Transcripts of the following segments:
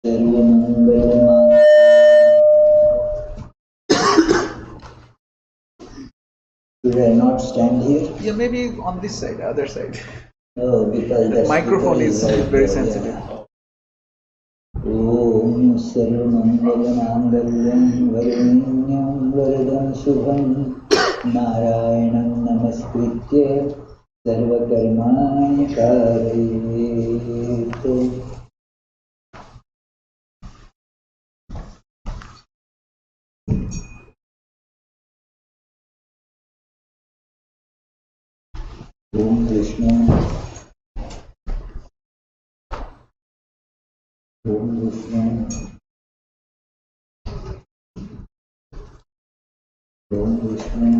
Should I not stand here? Yeah, maybe on this side, other side. Oh, because the microphone is very sensitive. Om Sarvamangalamangalavam Varenyam Varadam Shubham Narayanam Namaskritya Sarvakarmani Karayet. Om Krishna. Om Krishna. Om Krishna.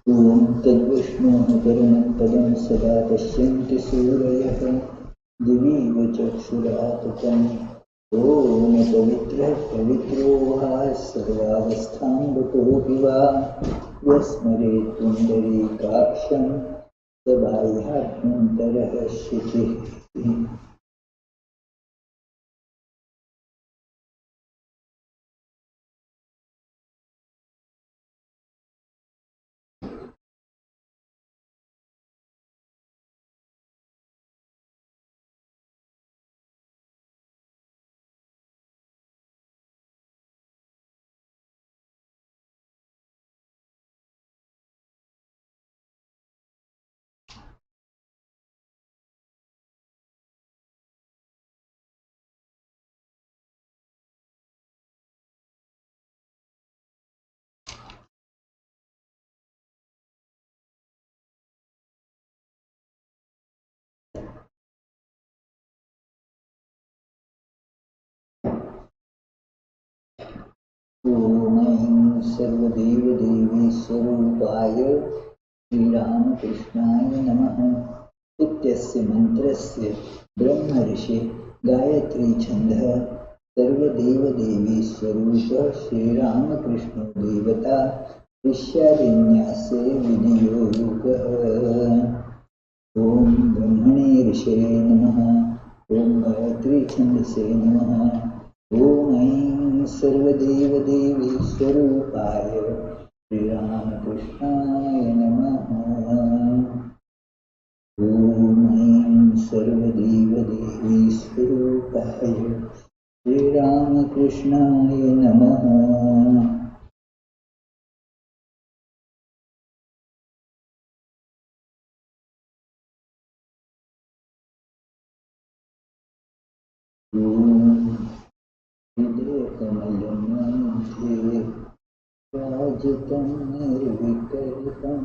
Om Tad Vishnu Paramam Padam Sada Pashyanti Surayah Diviva Chakshuratam Om Pavitra Pavitro Va Sarvavastham Bhakopi Va Yasmare Tundari Kaksham Sabhayatmantarah Shiti. Om Sarvadeva Devi Swarupaya Shri Ramakrishnaaya Namaha. Ityasya mantrasya Brahma Rishi Gayatri Chandha Sarvadeva Devi Swarupa Shri Ramakrishna Devata Rishyadinyase Vidiyo Yugaha. Om Brahmane Rishye Namaha. Om Gayatri Chandase Namaha. Om Sarvadeva Devi Swarupaya Shri Ramakrishnaaya Namaha. Om Sarvadeva Devi Swarupaya Shri Ramakrishnaaya Namaha. Videkamayamante Rajatam Nirvikalpam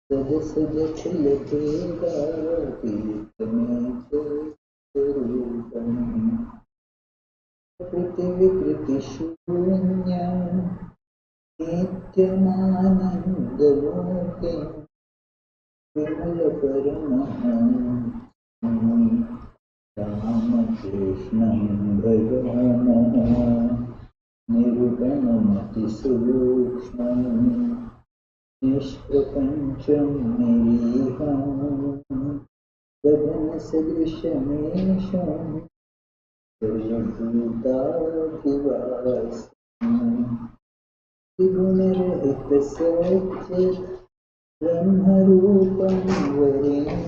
Sadasadakhilate Kirtamete Sarupam Pritivikriti Shunyam Nityamanandamurtim Vimalaparamaham Ramakrishnam Bhajamah Nirupanamati Surukshmam Nishprapancham Niriham Vadana Sadrishamesham Sarvabhutadivasam Vigunarahita Satchit Brahmarupam Varenyam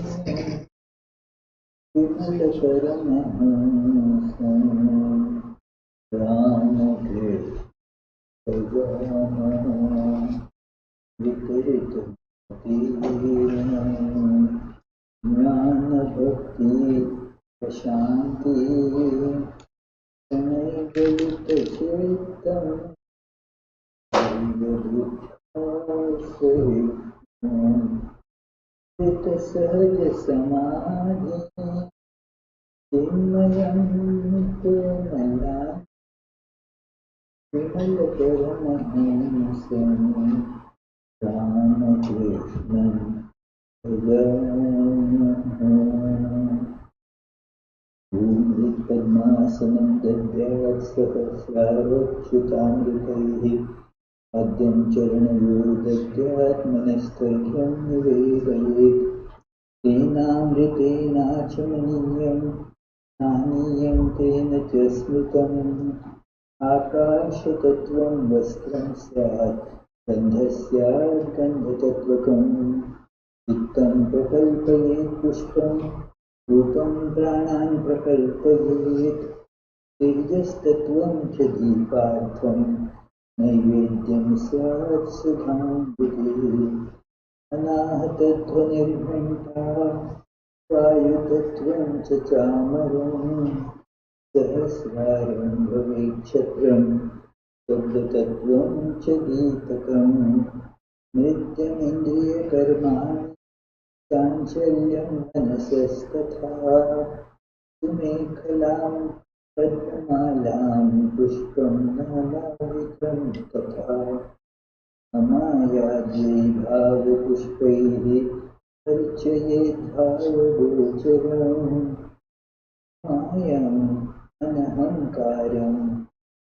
Vimalaparamaham Ramakrishna Vikarita Jnana Bhakti Prashanti Sanaigalita Chetam Sahitam Vita Sahaja Samadhi Chinmayam Purnala Vimalaparamaham Ramakrishna Padmasanam Dadyat Sahasravatchutamritaihi Adyam Charanayo Dadyat Manastarhyam Nivedayet तेनामृतेनाचमनीयं स्थानीयं तेन च स्मृतम् आकाशतत्त्वं वस्त्रं स्यात् गन्धस्यात् गन्धतत्त्वकम् चित्तं प्रकल्पयेत् पुष्पं रूपं प्राणान् प्रकल्पयेत् तेजस्तत्त्वं च दीपार्थं नैवेद्यं स्यात् सुधाम्बुधे अनाहतध्वनिर्घण्टा वायुतत्त्वं च चामरम् सहस्रारं भवेच्छत्रं शब्दतत्त्वं च दीपकम् नृत्यमिन्द्रियकर्माणि चाञ्चल्यं मनसस्तथा सुमेखलां पद्ममालां पुष्पं नानाविधं तथा अमायाद्यै भावपुष्पैः अर्चयेद्भावगोचरम् मायम् अनहङ्कारम्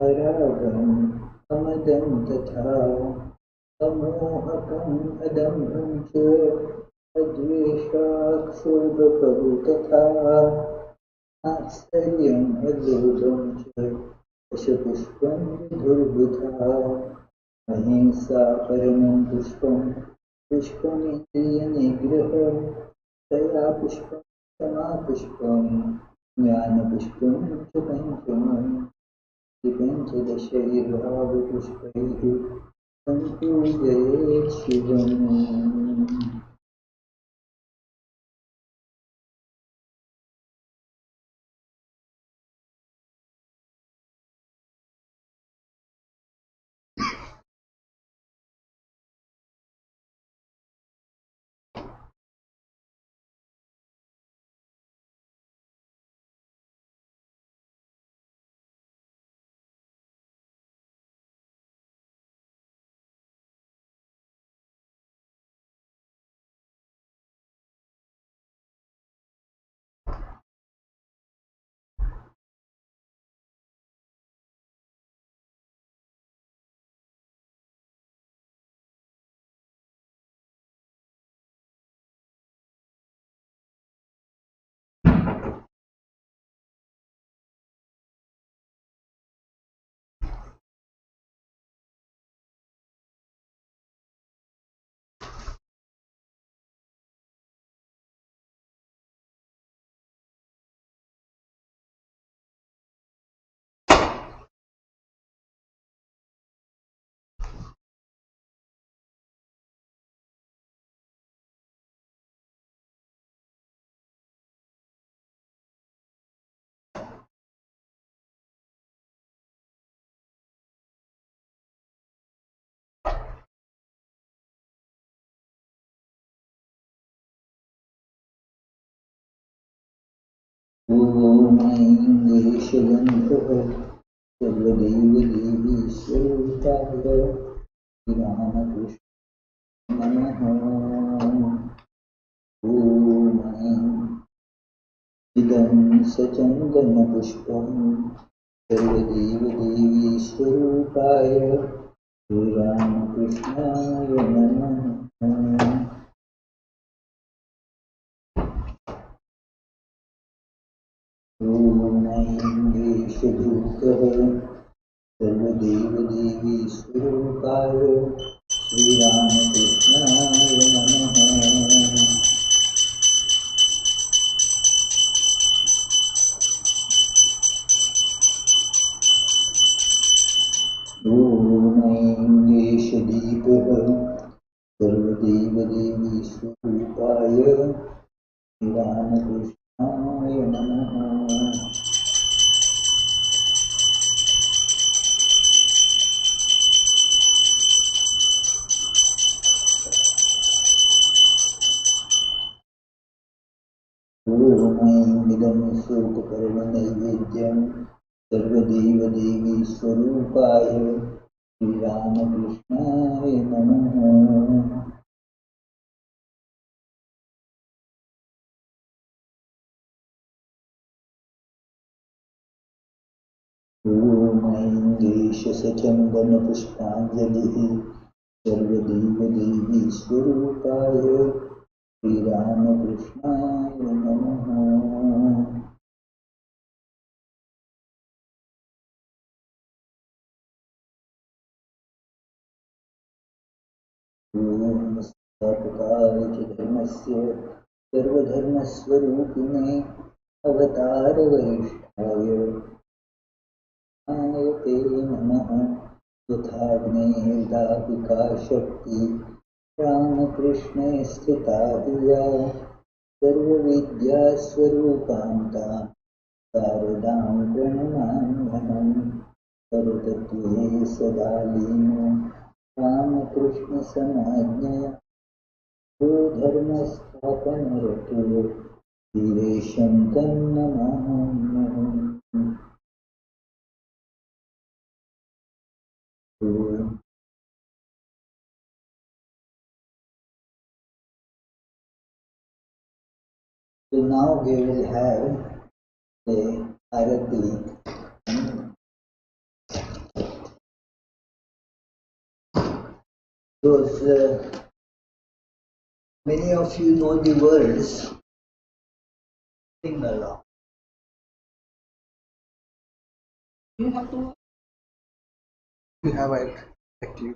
अरागम् अमदं तथा अमोहकम् अदम्भं च अद्वेषाक्षोभकौ तथा आश्चर्यम् अलोभं च दशपुष्पं विधुर्बुधा अहिंसा परमं पुष्पं पुष्पमिन्द्रियनिग्रह दया पुष्पं क्षमा पुष्पं ज्ञानपुष्पं च पञ्चमम् पञ्चदशैर्भावपुष्पैः सम्पूजयेत् शिवम् ॐ ऐं देशबन्धुः सर्वदेवदेवीश्वरूपाय श्रीरामकृष्ण नमः। ॐ ऐं इदं सचन्दनपुष्पं सर्वदेवदेवीश्वरूपाय श्रीरामकृष्णाय नमः। ॐ ऐं देशभूतः सर्वदेवदेवीस्वरूपाय श्रीरामकृष्णाय नमः। ॐ ऐं देशदीपः सर्वदेवदेवीस्वरूपाय श्रीरामकृष्णाय नमः। ॐ ऐं इदं सूपकर्णनैवेद्यं सर्वदेवदेवीस्वरूपाय श्रीरामकृष्णाय नमः। ॐ ऐं देशसचन्दनपुष्पाञ्जलिः सर्वदेवदेवीस्वरूपाय श्रीरामकृष्णाय रामकृष्णाय नमः। ॐ स्थापकाय च धर्मस्य सर्वधर्मस्वरूपिणे अवतारवरिष्ठाय ते नमः। यथाग्नेर्दापिका शक्ति रामकृष्णे स्थिता या सर्वविद्यास्वरूपान्ता शारदां प्रणमाम्यहम्। परतत्त्वे सदा लीनो रामकृष्णसमाज्ञया यो धर्मस्थापनरतो वीरेशं तं नमाम्यहम्। So now we will have a Arati. Those many of you know the words. Sing along. You have to. You have it actually.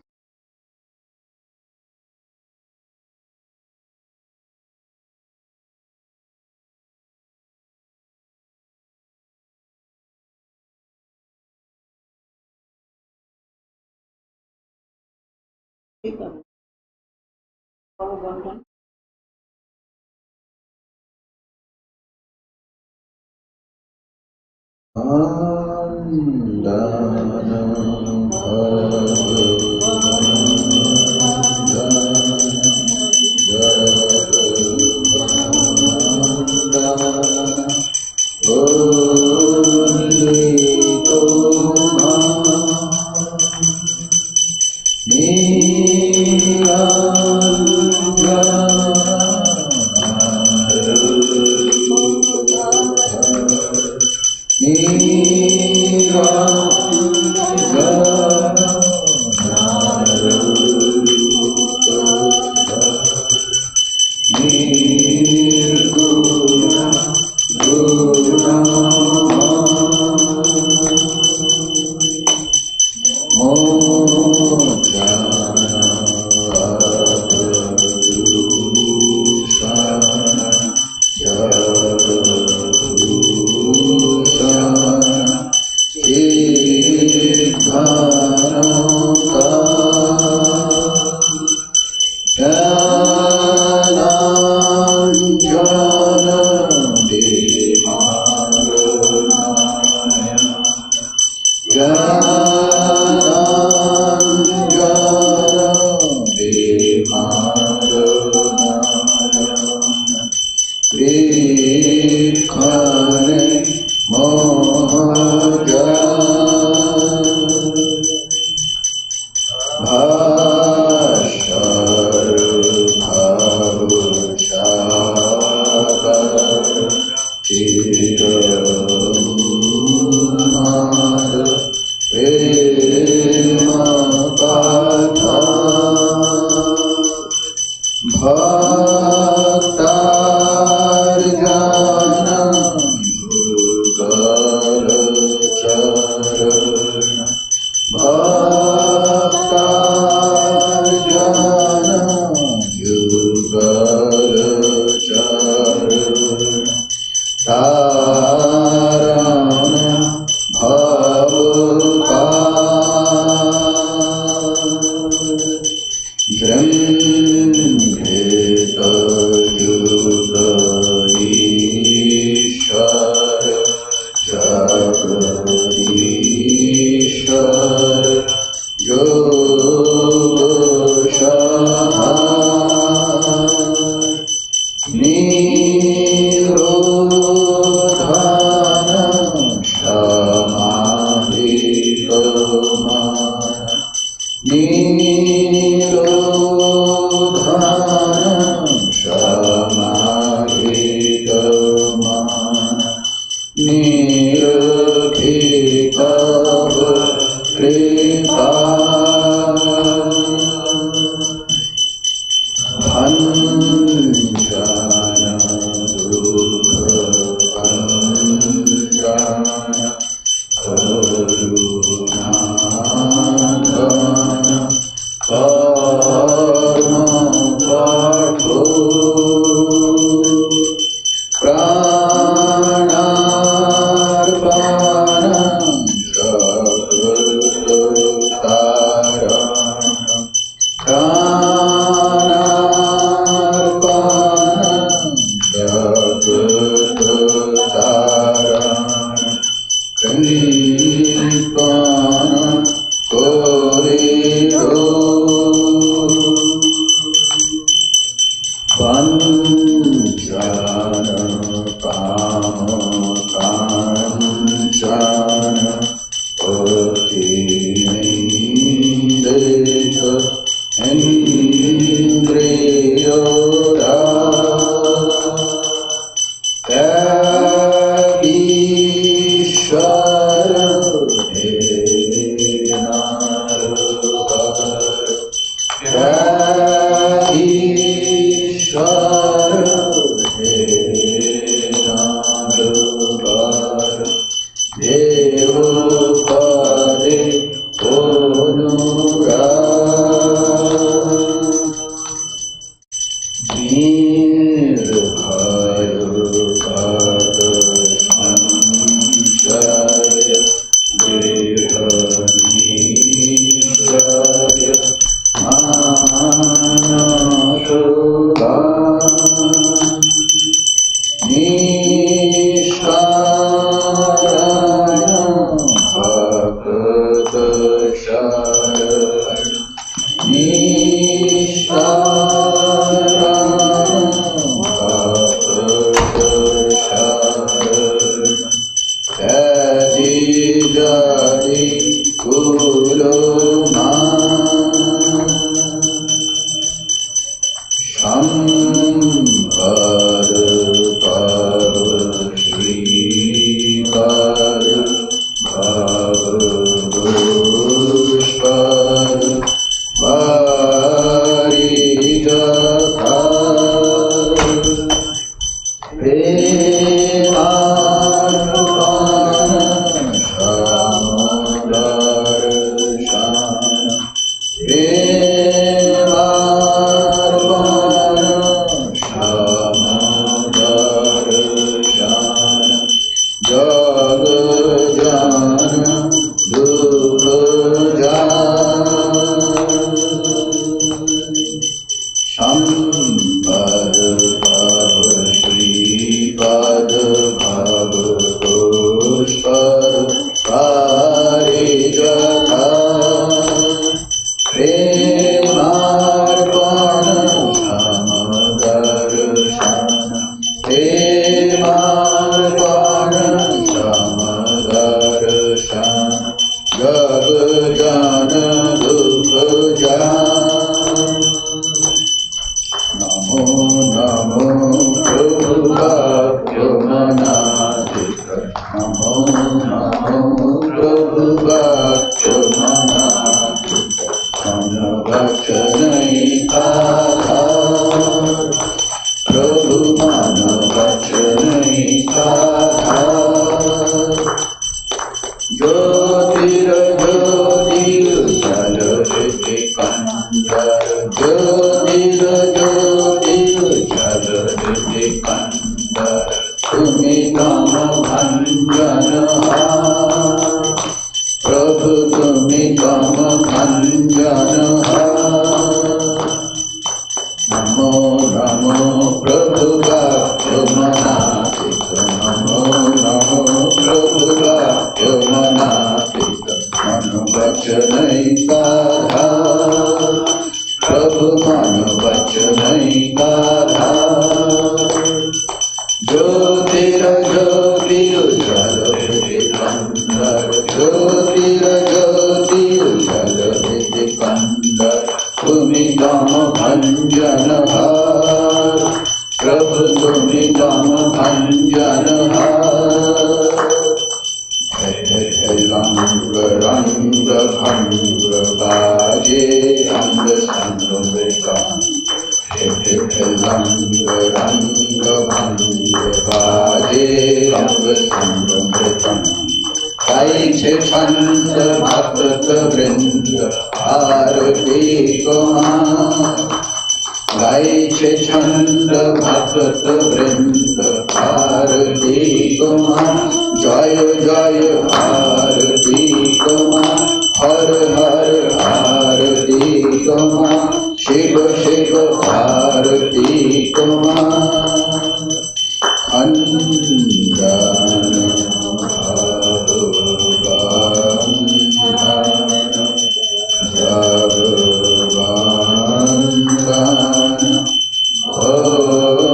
Oh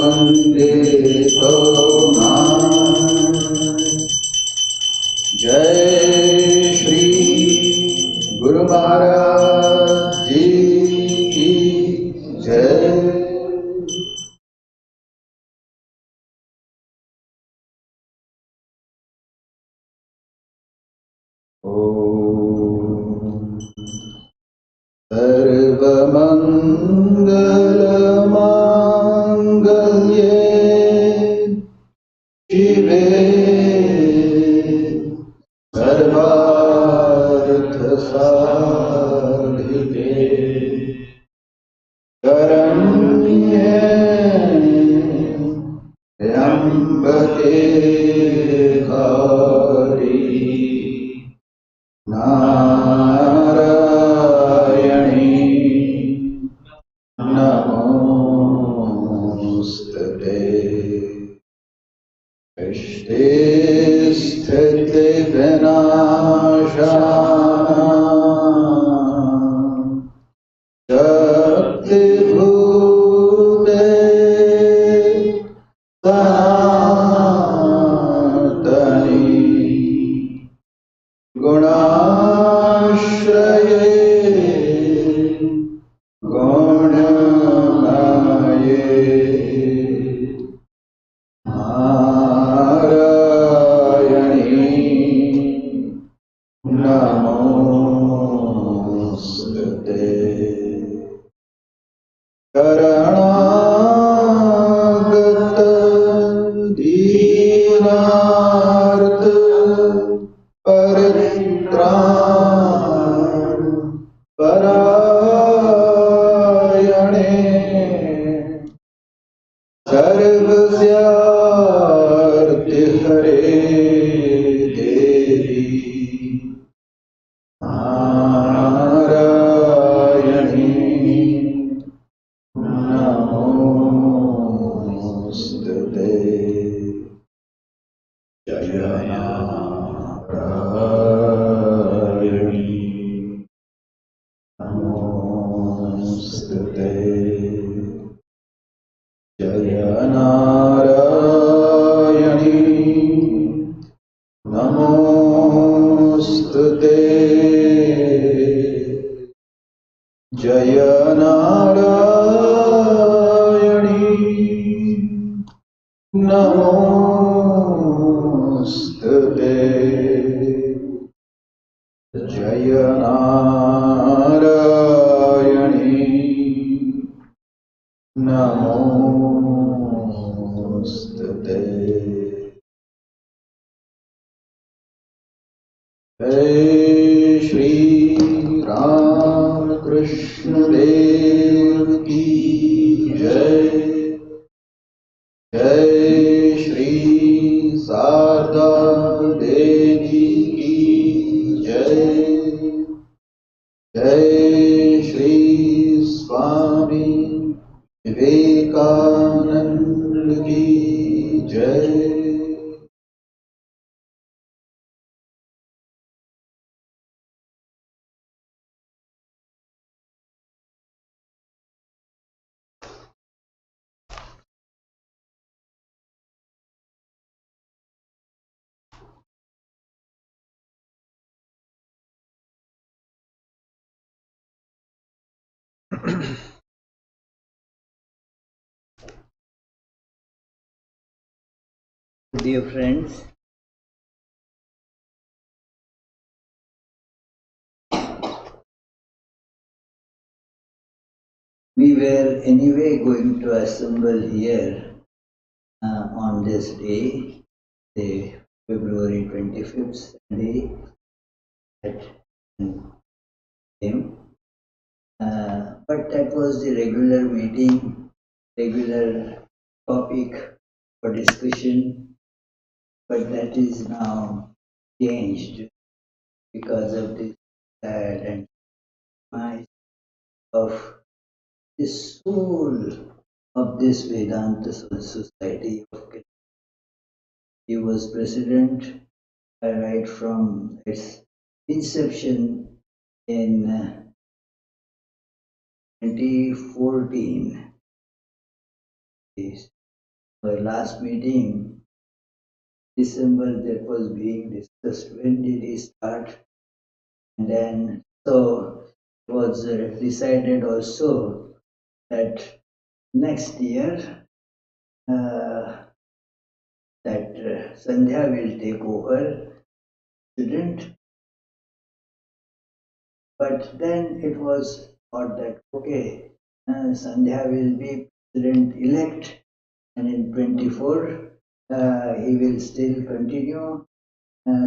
ॐ सर्वमङ्गलमाङ्गल्ये शिवे सर्वार्थसाधिके शरण्ये त्र्यम्बके गौरी नारायणी नमोस्तुते सृष्टि स्थिति विनाशानां शक्तिभूते सनातनी गुणाश्रये गुणमये नारायणी नमोस्तुते शरणागत दीनार्थ परित्राण परायणे सर्वस्यार्ति हरे देवी नारायणी नमोस्तुते जय नारायणी नमोस्तुते जय नारायणी नमोस्तुते जय नारायणी नमोस्तुते जय नारायणी नमोस्तुते जय श्री राम कृष्ण देव की जय जय श्री शारदा देवी की जय जय श्री स्वामी विवेकानंद की जय। Dear friends, we were anyway going to assemble here on this day, the February 25th Sunday at 10 but that was the regular meeting, regular topic for discussion, but that is now changed because of this sad and demise of the soul of this Vedanta Society of Calcutta. He was president right from its inception in 2014. Our last meeting, December, that was being discussed. When did he start? And then, so it was decided also that next year that Sandhya will take over president But then it was thought that, okay, Sandhya will be president-elect, and in 24 he will still continue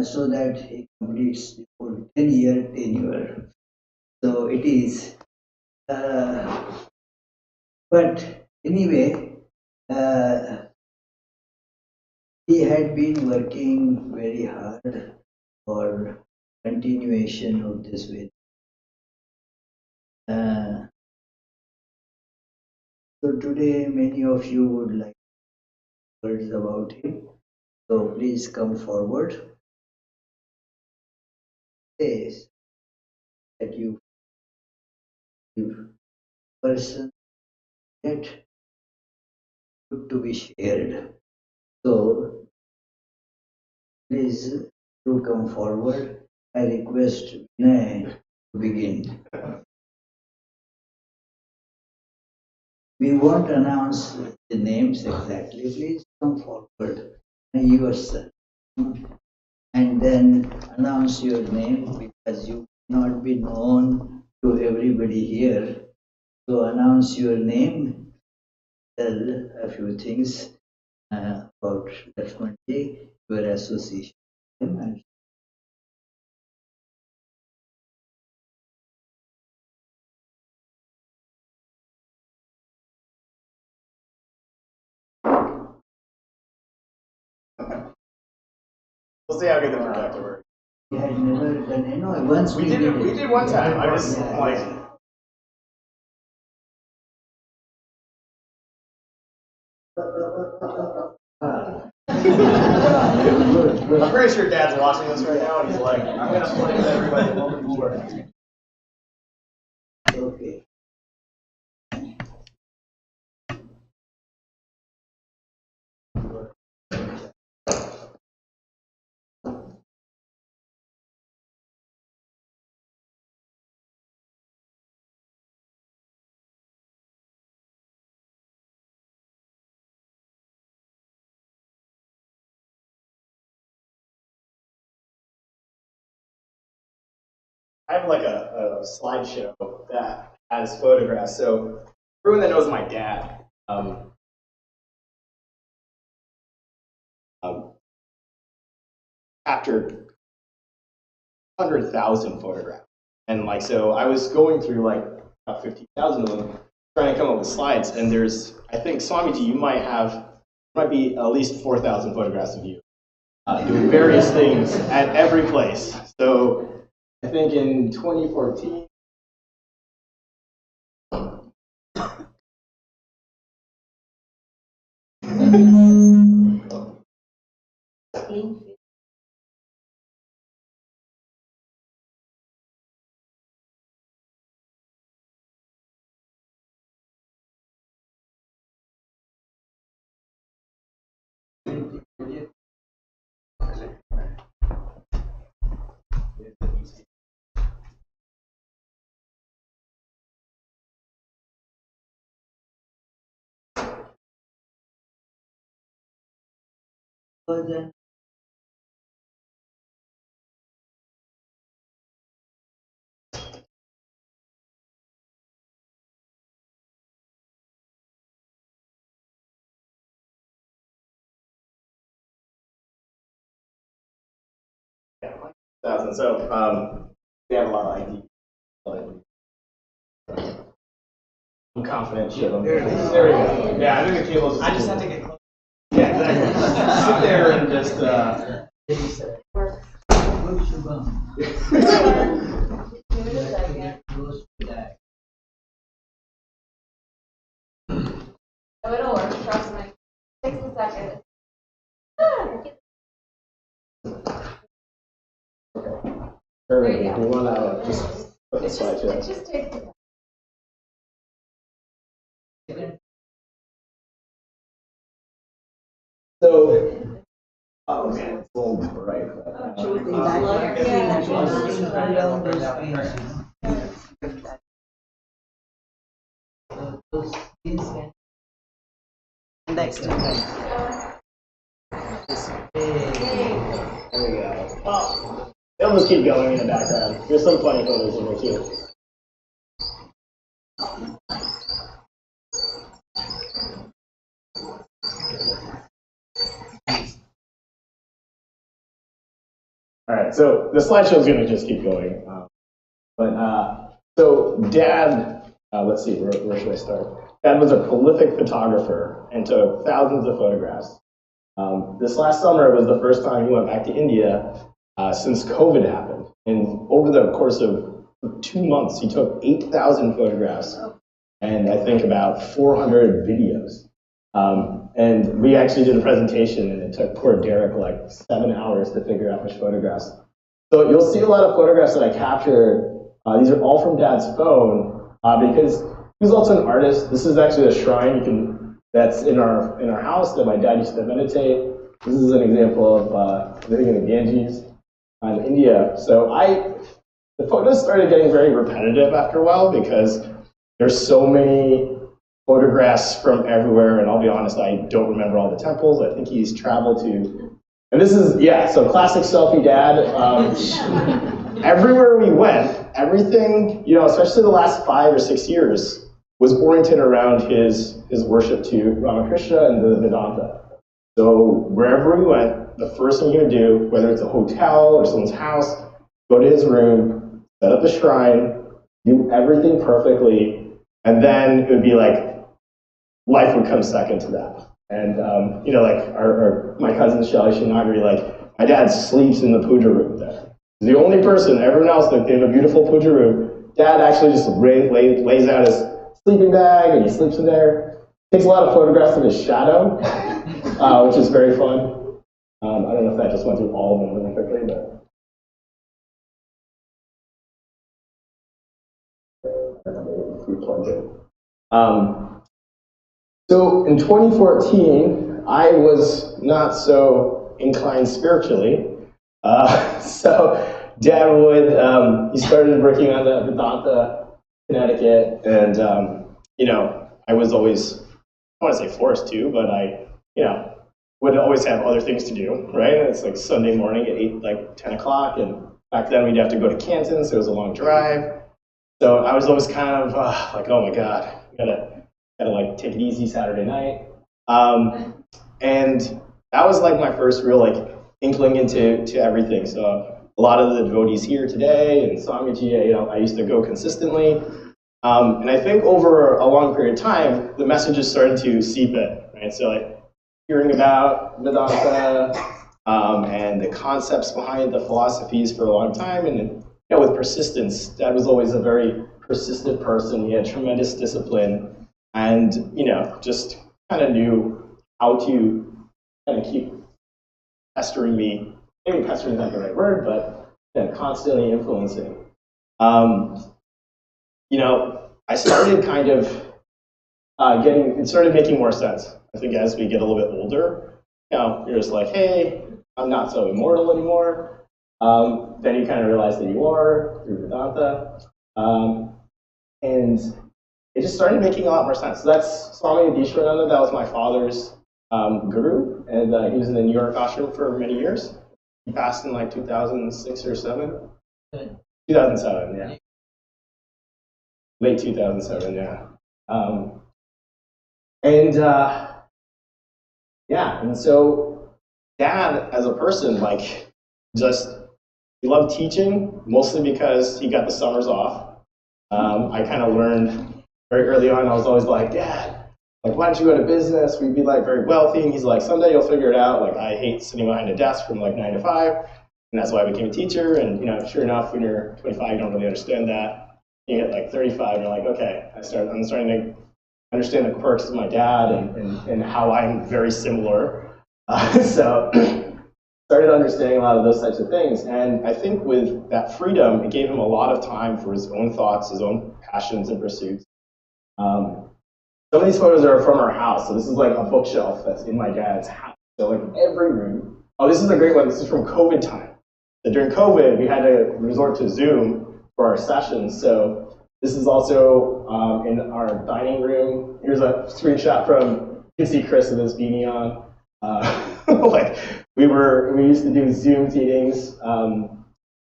so that he completes the full 10-year tenure. So it is. But anyway, he had been working very hard for continuation of this way. So today many of you would like words about him. So please come forward. Says that you person that good to be shared. So please do come forward. I request Vinay to begin. We won't announce the names exactly. Please come forward yourself and then announce your name because you cannot be known to everybody here. So announce your name, tell a few things about Lakshmanji, your association. And We'll see how good the projector works. we had never done, once We did it. We did one time. I was like, I'm pretty sure Dad's watching this right now, and he's like, I'm gonna play with everybody a moment before. Okay. I have like a slideshow that has photographs. So everyone that knows my dad, captured 100,000 photographs, and like so, I was going through like about 15,000 of them, trying to come up with slides. And there's, I think Swamiji, you might be at least 4,000 photographs of you doing various things at every place. So I think in 2014. So then So we have a lot of ideas. I'm confident. There we go. Yeah, I think the cables. I just have to get close. Yeah, exactly. Sit there and just. It'll work, trust me. Takes a second. There you go. Do you want to just put the slideshow? It just takes a second. So, oh man, it's a little bright. Next time. There we go. It'll just keep going in the background. There's some funny photos in there too. All right, so the slideshow is going to just keep going. So Dad, let's see, where should I start? Dad was a prolific photographer and took thousands of photographs. This last summer was the first time he went back to India since COVID happened. And over the course of 2 months, he took 8,000 photographs and I think about 400 videos. And we actually did a presentation, and it took poor Derek like 7 hours to figure out which photographs. So you'll see a lot of photographs that I captured. These are all from Dad's phone because he was also an artist. This is actually a shrine that's in our house that my dad used to meditate. This is an example of living in the Ganges in India. So the photos started getting very repetitive after a while because there's so many photographs from everywhere, and I'll be honest, I don't remember all the temples. I think he's traveled to, and this is, yeah, so classic selfie dad. Everywhere we went, everything, especially the last 5 or 6 years, was oriented around his worship to Ramakrishna and the Vedanta. So wherever we went, the first thing he would do, whether it's a hotel or someone's house, go to his room, set up a shrine, do everything perfectly, and then it would be like, life would come second to that. And, like my cousin Shelly Shinagri, like, my dad sleeps in the puja room there. He's the only person, everyone else, like, they have a beautiful puja room. Dad actually just lays out his sleeping bag and he sleeps in there. Takes a lot of photographs of his shadow, which is very fun. I don't know if that just went through all of them really quickly, but. So in 2014, I was not so inclined spiritually. So Dad he started working on the Vedanta, Connecticut, and I was always, I want to say forced to, but I, would always have other things to do, right? And it's like Sunday morning at 10 o'clock, and back then we'd have to go to Canton, so it was a long drive. So I was always kind of like, oh my God, gotta like take it easy Saturday night. And that was like my first real like inkling into everything. So a lot of the devotees here today and Swamiji, I used to go consistently. And I think over a long period of time, the messages started to seep in, right? So like hearing about Vedanta and the concepts behind the philosophies for a long time, and with persistence. Dad was always a very persistent person. He had tremendous discipline, and just kind of knew how to kind of keep pestering me. Maybe pestering is not the right word, but constantly influencing. I started kind of it started making more sense. I think as we get a little bit older, you're just like, hey, I'm not so immortal anymore. Then you kind of realize that you are through Vedanta. And it just started making a lot more sense. So that's Swami Adishwananda. That was my father's guru, and he was in the New York ashram for many years. He passed in like 2006 or 7? 2007, yeah. Late 2007, yeah. And so Dad, as a person, like, he loved teaching, mostly because he got the summers off. I kind of learned very early on, I was always like, Dad, like, why don't you go to business? We'd be like very wealthy. And he's like, someday you'll figure it out. Like, I hate sitting behind a desk from like 9 to 5. And that's why I became a teacher. And sure enough, when you're 25, you don't really understand that. You get like 35, and you're like, okay, I'm starting to understand the quirks of my dad and how I'm very similar. So started understanding a lot of those types of things. And I think with that freedom, it gave him a lot of time for his own thoughts, his own passions and pursuits. Some of these photos are from our house. So this is like a bookshelf that's in my dad's house. So like every room. Oh, this is a great one. This is from COVID time. So during COVID, we had to resort to Zoom for our sessions. So this is also in our dining room. Here's a screenshot from, you can see Chris with his beanie on. Like we used to do Zoom meetings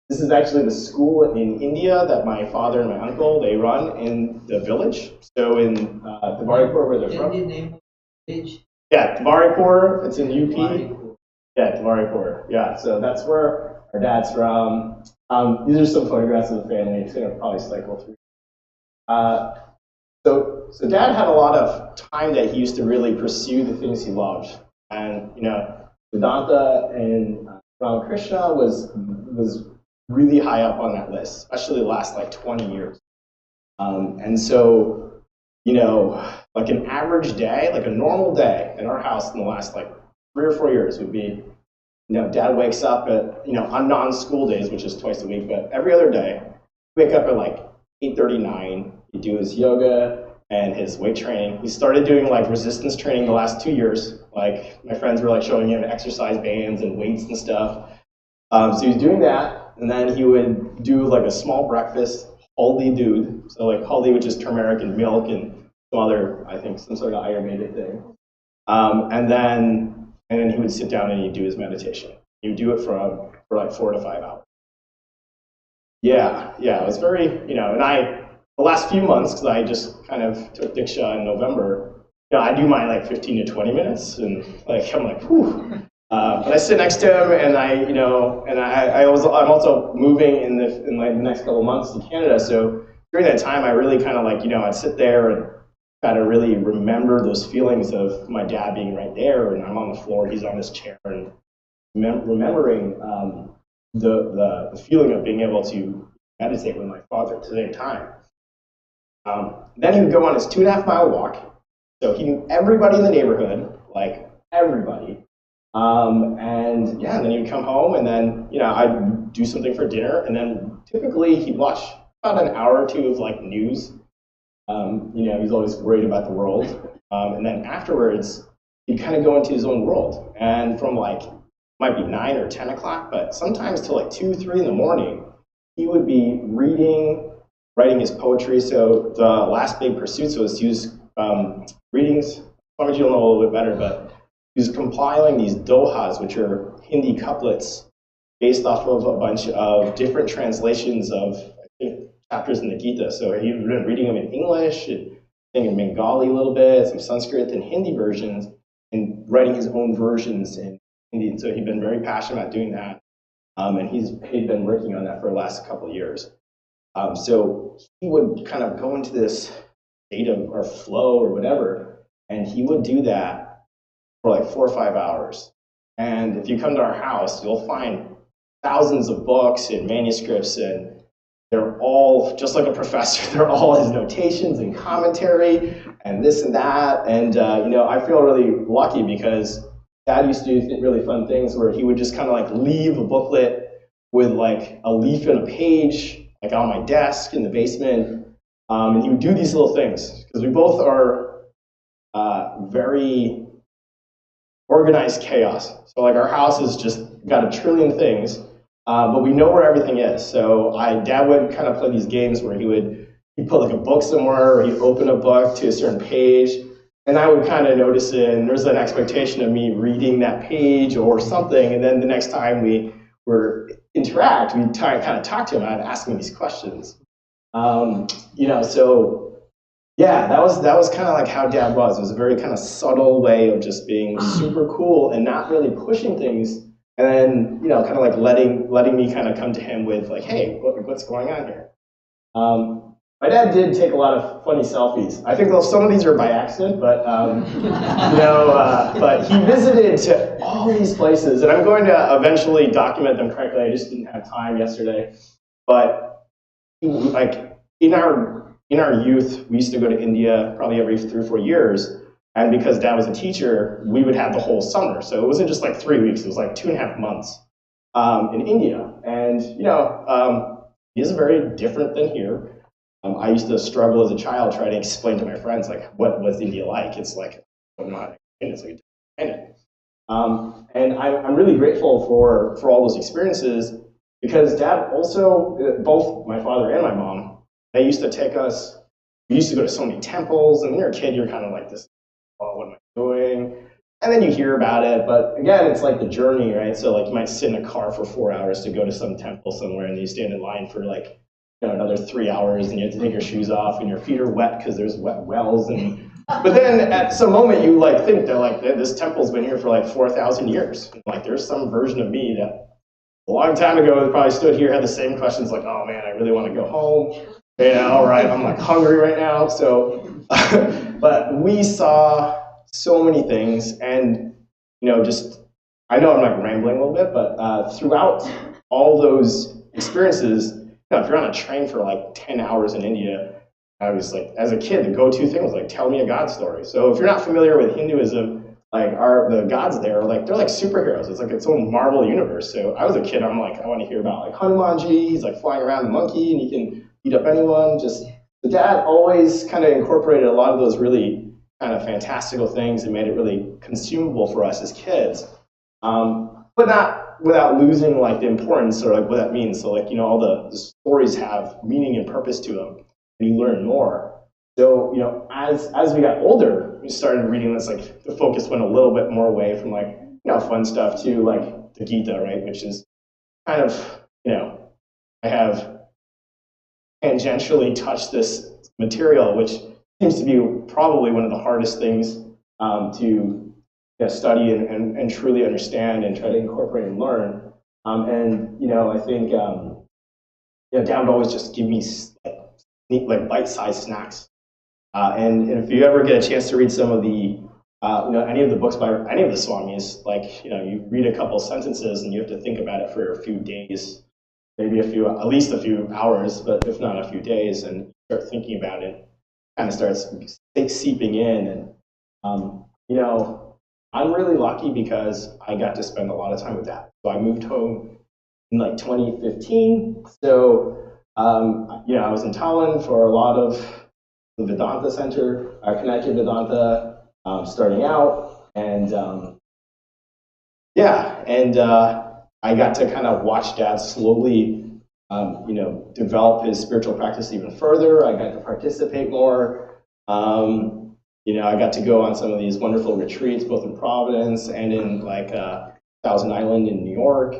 this is actually the school in India that my father and my uncle, they run in the village. So in Tavaripur, where they're Can from. the name of the village? Yeah, Tavaripur, it's in UP. Tavaripur. Yeah, Tavaripur. Yeah, so that's where our dad's from. These are some photographs of the family. It's going to probably cycle through. So Dad had a lot of time that he used to really pursue the things he loved, and Vedanta and Ramakrishna was really high up on that list, especially the last like 20 years. And so like an average day, like a normal day in our house in the last like 3 or 4 years would be, Dad wakes up at on non-school days, which is twice a week, but every other day, wake up at like 8:39. He'd do his yoga and his weight training. He started doing like resistance training the last 2 years. Like my friends were like showing him exercise bands and weights and stuff. So he was doing that, and then he would do like a small breakfast, haldi doodh. So like haldi, which is turmeric and milk and some other, I think, some sort of Ayurvedic thing. And then he would sit down and he'd do his meditation. He would do it for like 4 to 5 hours. Yeah, it was very, and the last few months, because I just kind of took Diksha in November, I do my like 15 to 20 minutes, and like I'm like, whew. But I sit next to him, and I'm also moving in like the next couple of months to Canada. So during that time, I really kind of like, I'd sit there and kind of really remember those feelings of my dad being right there, and I'm on the floor, he's on this chair, and remembering the feeling of being able to meditate with my father at the same time. Then he would go on his 2.5 mile walk. So he knew everybody in the neighborhood, like everybody. And then he'd come home, and then I'd do something for dinner, and then typically he'd watch about an hour or two of like news. He's always worried about the world. And then afterwards, he'd kind of go into his own world. And from like, might be 9 or 10 o'clock, but sometimes till like 2, 3 in the morning, he would be writing his poetry. So the last big pursuit was to use readings. Probably you'll know a little bit better, but he was compiling these dohas, which are Hindi couplets based off of a bunch of different translations of, I think, chapters in the Gita. So he'd been reading them in English, I think in Bengali a little bit, some Sanskrit and Hindi versions, and writing his own versions in Hindi. And so he'd been very passionate about doing that. And he'd been working on that for the last couple of years. So he would kind of go into this state of or flow or whatever, and he would do that for like 4 or 5 hours. And if you come to our house, you'll find thousands of books and manuscripts, and they're all, just like a professor, they're all his notations and commentary and this and that. And I feel really lucky because Dad used to do really fun things where he would just kind of like leave a booklet with like a leaf and a page like on my desk in the basement, and he would do these little things because we both are very organized chaos. So like our house has just got a trillion things, but we know where everything is. So Dad would kind of play these games where he'd put like a book somewhere, or he'd open a book to a certain page, and I would kind of notice it, and there's an expectation of me reading that page or something, and then the next time we interact, we'd kind of talk to him, I'd ask him these questions. So yeah, that was kind of like how Dad was. It was a very kind of subtle way of just being super cool and not really pushing things, and then kind of like letting me kind of come to him with like, hey, what's going on here? My dad did take a lot of funny selfies. I think some of these are by accident, but but he visited to all these places, and I'm going to eventually document them correctly. I just didn't have time yesterday. But like in our youth, we used to go to India probably every 3 or 4 years, and because Dad was a teacher, we would have the whole summer. So it wasn't just like 3 weeks; it was like 2.5 months in India, and it is very different than here. I used to struggle as a child trying to explain to my friends, like, what was India like? It's like, it's like a different planet. And I'm really grateful for all those experiences because Dad also, both my father and my mom, they used to take us, we used to go to so many temples, and when you're a kid, you're kind of like this, oh, what am I doing? And then you hear about it, but again, it's like the journey, right? So like you might sit in a car for 4 hours to go to some temple somewhere, and you stand in line for like another 3 hours, and you have to take your shoes off, and your feet are wet because there's wet wells. And but then at some moment you like think that like this temple's been here for like 4,000 years. Like there's some version of me that a long time ago probably stood here, had the same questions like, oh man, I really want to go home. Right? I'm like hungry right now. So, but we saw so many things, and just I know I'm like rambling a little bit, but throughout all those experiences, if you're on a train for like 10 hours in India, I was like, as a kid, the go-to thing was like, tell me a God story. So if you're not familiar with Hinduism, like the gods there, like they're like superheroes. It's like its own Marvel universe. So I was a kid, I'm like, I want to hear about like Hanumanji. He's like flying around the monkey, and he can beat up anyone. Just the dad always kind of incorporated a lot of those really kind of fantastical things and made it really consumable for us as kids, but not without losing like the importance or like what that means. So like all the stories have meaning and purpose to them, and you learn more. So as we got older, we started reading this, like the focus went a little bit more away from like fun stuff to like the Gita, right, which is kind of I have tangentially touched this material, which seems to be probably one of the hardest things to study and truly understand and try to incorporate and learn. I think Dad would always just give me like bite-sized snacks. And if you ever get a chance to read some of the any of the books by any of the Swamis, like you read a couple sentences and you have to think about it for a few days, maybe at least a few hours, but if not a few days, and start thinking about it, kind of starts seeping in. And I'm really lucky because I got to spend a lot of time with Dad. So I moved home in like 2015. So I was in Tallinn for a lot of the Vedanta Center, Connecticut Vedanta, starting out, and I got to kind of watch Dad slowly, develop his spiritual practice even further. I got to participate more. I got to go on some of these wonderful retreats, both in Providence and in like Thousand Island in New York,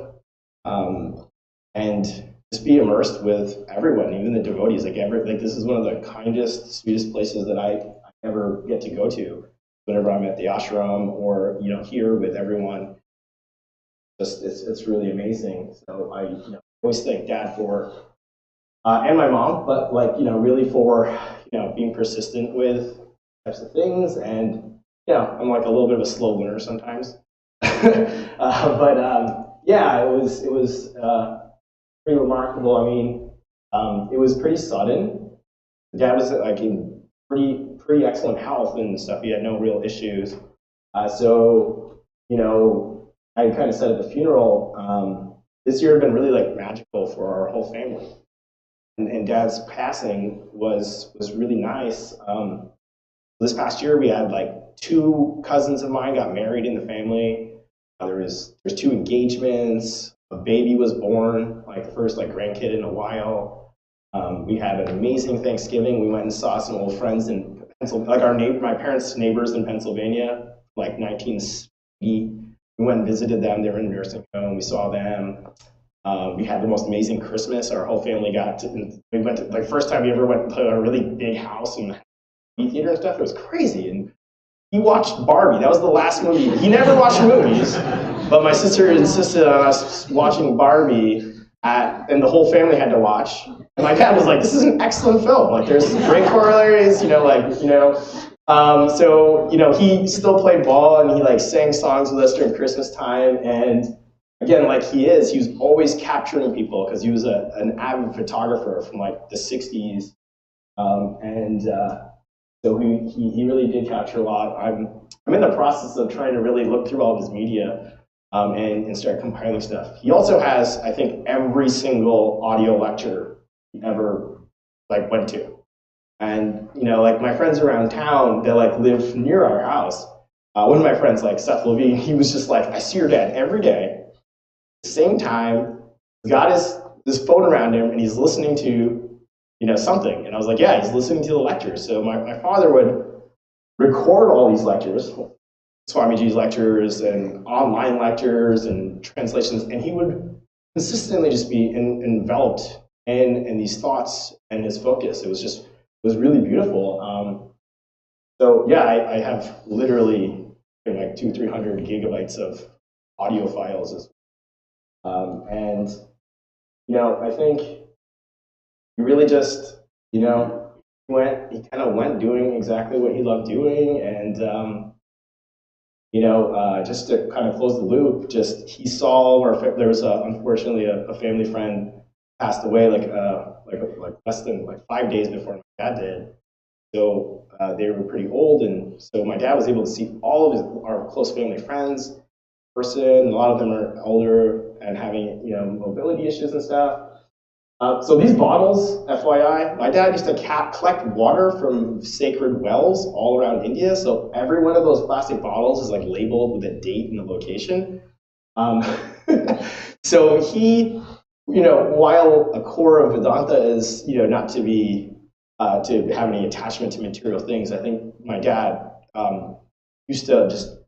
and just be immersed with everyone, even the devotees. Like this is one of the kindest, sweetest places that I ever get to go to. Whenever I'm at the ashram or here with everyone, it's really amazing. So I always thank Dad for and my mom, but really for being persistent with types of things. And I'm like a little bit of a slow learner sometimes, but it was pretty remarkable. I mean, it was pretty sudden. Dad was like in pretty excellent health and stuff. He had no real issues. I kind of said at the funeral, this year had been really like magical for our whole family. And Dad's passing was really nice. This past year, we had like 2 cousins of mine got married in the family. There's 2 engagements. A baby was born, like the first like grandkid in a while. We had an amazing Thanksgiving. We went and saw some old friends in Pennsylvania, like my parents' neighbors in Pennsylvania, like 1970. We went and visited them. They were in a nursing home. We saw them. We had the most amazing Christmas. Our whole family we went to, like, first time we ever went to a really big house and movie theater and stuff. It was crazy. And he watched Barbie. That was the last movie. He never watched movies, but my sister insisted on us watching Barbie, and the whole family had to watch. And my dad was like, "This is an excellent film. Like, there's great corollaries, So he still played ball, and he like sang songs with us during Christmas time. And again, like he was always capturing people because he was an avid photographer from like the 60s. So he really did capture a lot. I'm in the process of trying to really look through all of his media and start compiling stuff. He also has, I think, every single audio lecture he ever like went to. And like my friends around town that like live near our house, one of my friends, like Seth Levine, he was just like, I see your dad every day, at the same time, he's got his phone around him and he's listening to something. And I was like, yeah, he's listening to the lectures. So my father would record all these lectures, Swamiji's lectures and online lectures and translations, and he would consistently just be enveloped in these thoughts and his focus. It was really beautiful. So yeah, I have literally like 200-300 gigabytes of audio files, and I think he really just he kind of went doing exactly what he loved doing, and just to kind of close the loop, he saw there was unfortunately a family friend passed away like less than 5 days before my dad did. So they were pretty old, and so my dad was able to see all of our close family friends in person. A lot of them are older and having mobility issues and stuff. So these bottles, FYI, my dad used to collect water from sacred wells all around India. So every one of those plastic bottles is like labeled with a date and a location. So he, while a core of Vedanta is, not to be to have any attachment to material things, I think my dad used to just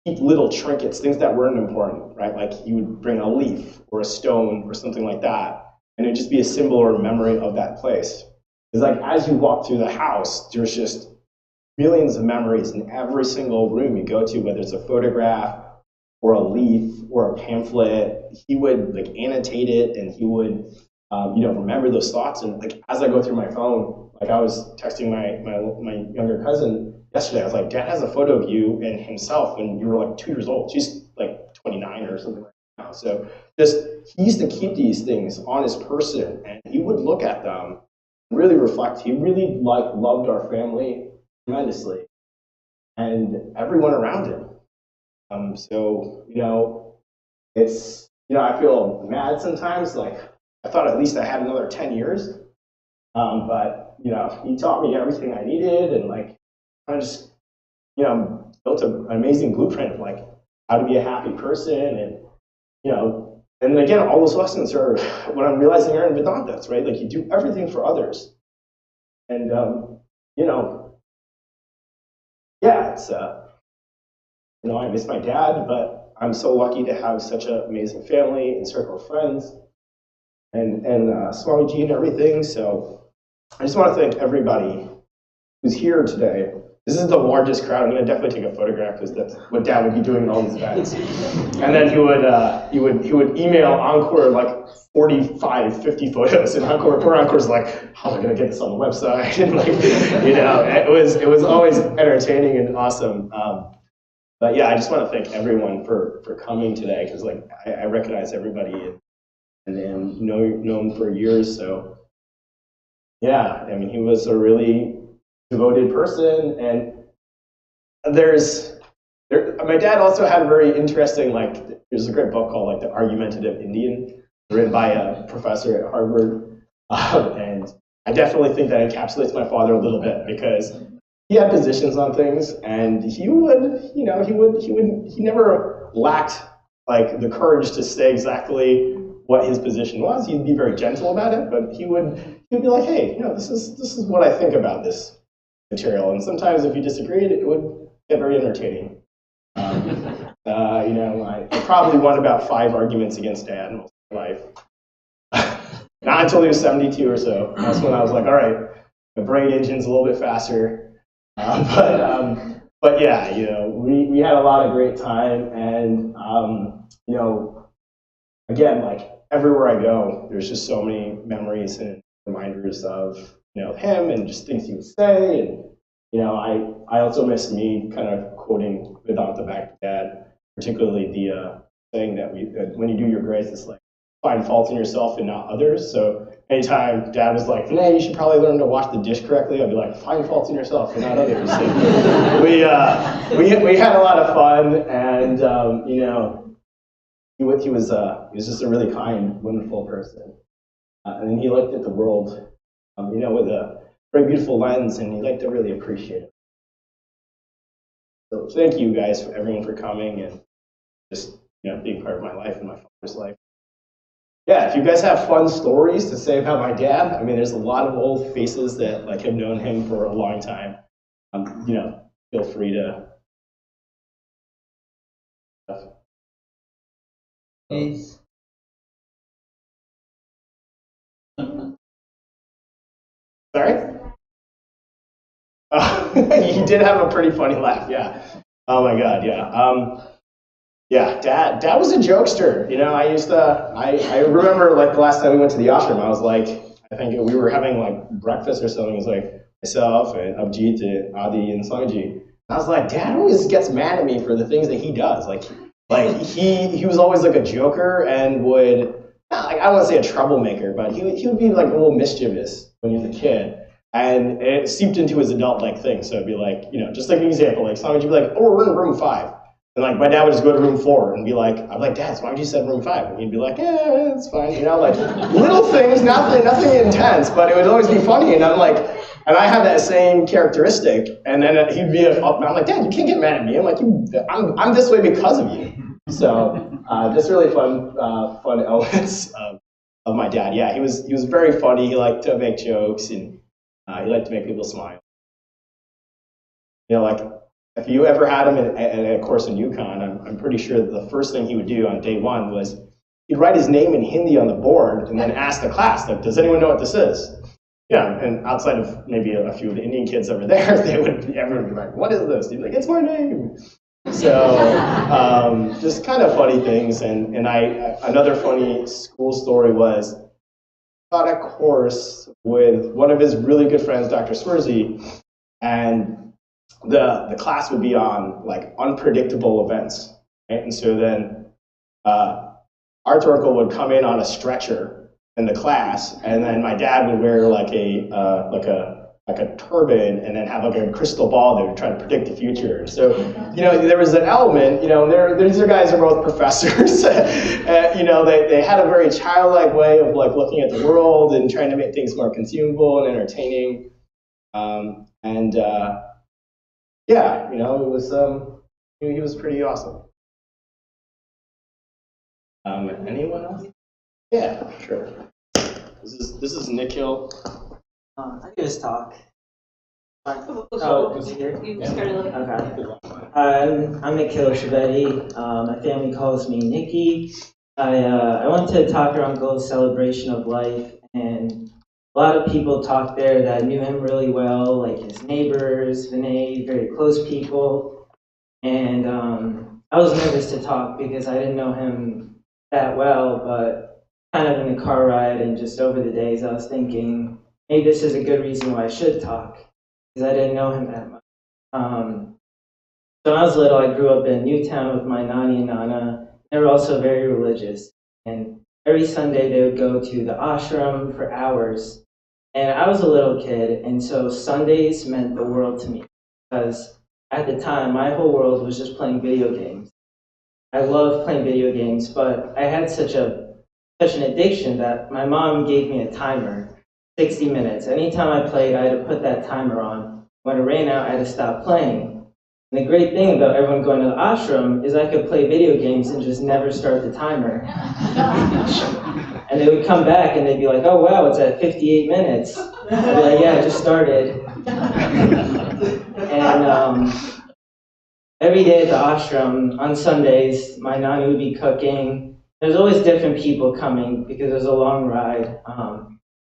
keep little trinkets, things that weren't important, right? Like he would bring a leaf or a stone or something like that. And it'd just be a symbol or a memory of that place. It's like as you walk through the house, there's just millions of memories in every single room you go to, whether it's a photograph or a leaf or a pamphlet. He would like annotate it, and he would remember those thoughts. And like as I go through my phone, like I was texting my younger cousin yesterday, I was like, Dad has a photo of you and himself when you were like 2 years old. She's like 29 or something like that now. So he used to keep these things on his person, and he would look at them, really reflect. He really loved our family tremendously, and everyone around him. So it's I feel mad sometimes. Like I thought at least I had another 10 years, but he taught me everything I needed, and like I just built an amazing blueprint of like how to be a happy person, and and again, all those lessons are what I'm realizing are in Vedanta, right? Like you do everything for others, and yeah, it's I miss my dad, but I'm so lucky to have such an amazing family and circle of friends, and Swamiji and everything. So I just want to thank everybody who's here today. This is the largest crowd. I'm going to definitely take a photograph because that's what Dad would be doing in all these events. And then he would email Encore like 45, 50 photos, and Encore's like, how am I going to get this on the website? And like, it was always entertaining and awesome. But yeah, I just want to thank everyone for coming today, because like I recognize everybody and know him for years. So yeah, I mean, he was a really devoted person, and my dad also had a very interesting, there's a great book called like The Argumentative Indian, written by a professor at Harvard, and I definitely think that encapsulates my father a little bit, because he had positions on things, and he never lacked like the courage to say exactly what his position was. He'd be very gentle about it, but he would be like, hey, this is what I think about this material, and sometimes if you disagreed, it would get very entertaining. I probably won about 5 arguments against Dad most of my life. Not until he was 72 or so. That's when I was like, all right, my brain engine's a little bit faster. But yeah, we had a lot of great time, and again, like everywhere I go, there's just so many memories and reminders of him and just things he would say, and I also miss me kind of quoting Vedanta back to Dad, particularly the saying that when you do your grace, it's like find fault in yourself and not others. So anytime Dad was like, "Nah, you should probably learn to wash the dish correctly," I'd be like, "Find fault in yourself and not others." So we had a lot of fun, and he was just a really kind, wonderful person, and he looked at the world, with a very beautiful lens, and he liked to really appreciate it. So thank you guys, everyone, for coming and just being part of my life and my father's life. Yeah, if you guys have fun stories to say about my dad, I mean, there's a lot of old faces that have known him for a long time. Feel free to Please. Sorry? You did have a pretty funny laugh, yeah. Oh my God, yeah. Yeah, Dad was a jokester. You know, I remember like the last time we went to the ashram, I was like, I think we were having like breakfast or something. It was like myself and Abjit and Adi and Sanji. I was like, Dad always gets mad at me for the things that he does. Like he was always like a joker and would, not like, I don't want to say a troublemaker, but he would be like a little mischievous when he was a kid. And it seeped into his adult-like thing. So it'd be like, you know, just like an example, like Sanji would be like, oh, we're in room 5. And like my dad would just go to room 4 and be like, I'm like, Dad, why would you said room 5? And he'd be like, yeah, it's fine. You know, like little things, nothing intense, but it would always be funny. And I'm like, and I have that same characteristic. And then he'd be up, and I'm like, Dad, you can't get mad at me. I'm like, I'm this way because of you. So just really fun elements of my dad. Yeah, he was very funny. He liked to make jokes and he liked to make people smile. You know, like. If you ever had him at a course in UConn, I'm pretty sure that the first thing he would do on day 1 was he'd write his name in Hindi on the board and then ask the class, like, does anyone know what this is? Yeah, and outside of maybe a few of the Indian kids over there, everyone would be like, what is this? He'd be like, it's my name. So just kind of funny things. And another funny school story was I taught a course with one of his really good friends, Dr. Swersey, and the class would be on like unpredictable events, right? And so then Arthur Urkel would come in on a stretcher in the class, and then my dad would wear like a turban and then have like a crystal ball that would try to predict the future. So you know there was an element, you know, these guys are both professors. You know, they had a very childlike way of like looking at the world and trying to make things more consumable and entertaining. Yeah, you know, it was he was pretty awesome. Anyone else? Yeah, sure. This is Nikhil. I give his talk. Oh, you started looking. Okay. I'm Nikhil Trivedi. My family calls me Nikki. I went to Tucker Uncle's celebration of life, and a lot of people talked there that knew him really well, like his neighbors, Vinay, very close people. And I was nervous to talk because I didn't know him that well, but kind of in the car ride and just over the days, I was thinking, maybe this is a good reason why I should talk, because I didn't know him that much. So when I was little, I grew up in Newtown with my Nani and Nana. They were also very religious. And every Sunday, they would go to the ashram for hours. And I was a little kid, and so Sundays meant the world to me. Because at the time, my whole world was just playing video games. I loved playing video games, but I had such an addiction that my mom gave me a timer, 60 minutes. Anytime I played, I had to put that timer on. When it ran out, I had to stop playing. And the great thing about everyone going to the ashram is I could play video games and just never start the timer. And they would come back and they'd be like, oh wow, it's at 58 minutes. I'd be like, yeah, I just started. And every day at the ashram, on Sundays, my nani would be cooking. There's always different people coming because it was a long ride.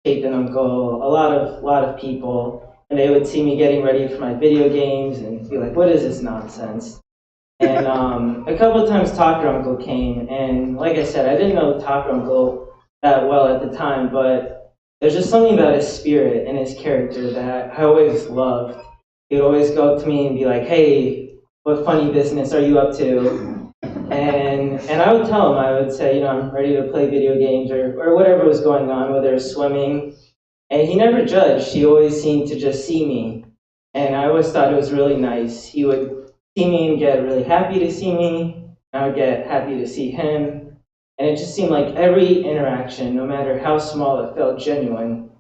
Kate and Uncle, a lot of people. And they would see me getting ready for my video games and be like, what is this nonsense? And a couple of times Tucker Uncle came, and like I said, I didn't know Tucker Uncle that well at the time, but there's just something about his spirit and his character that I always loved. He'd always go up to me and be like, hey, what funny business are you up to? And I would tell him, I would say, you know, I'm ready to play video games or whatever was going on, whether it was swimming. And he never judged. He always seemed to just see me. And I always thought it was really nice. He would see me and get really happy to see me. I would get happy to see him. And it just seemed like every interaction, no matter how small, it felt genuine.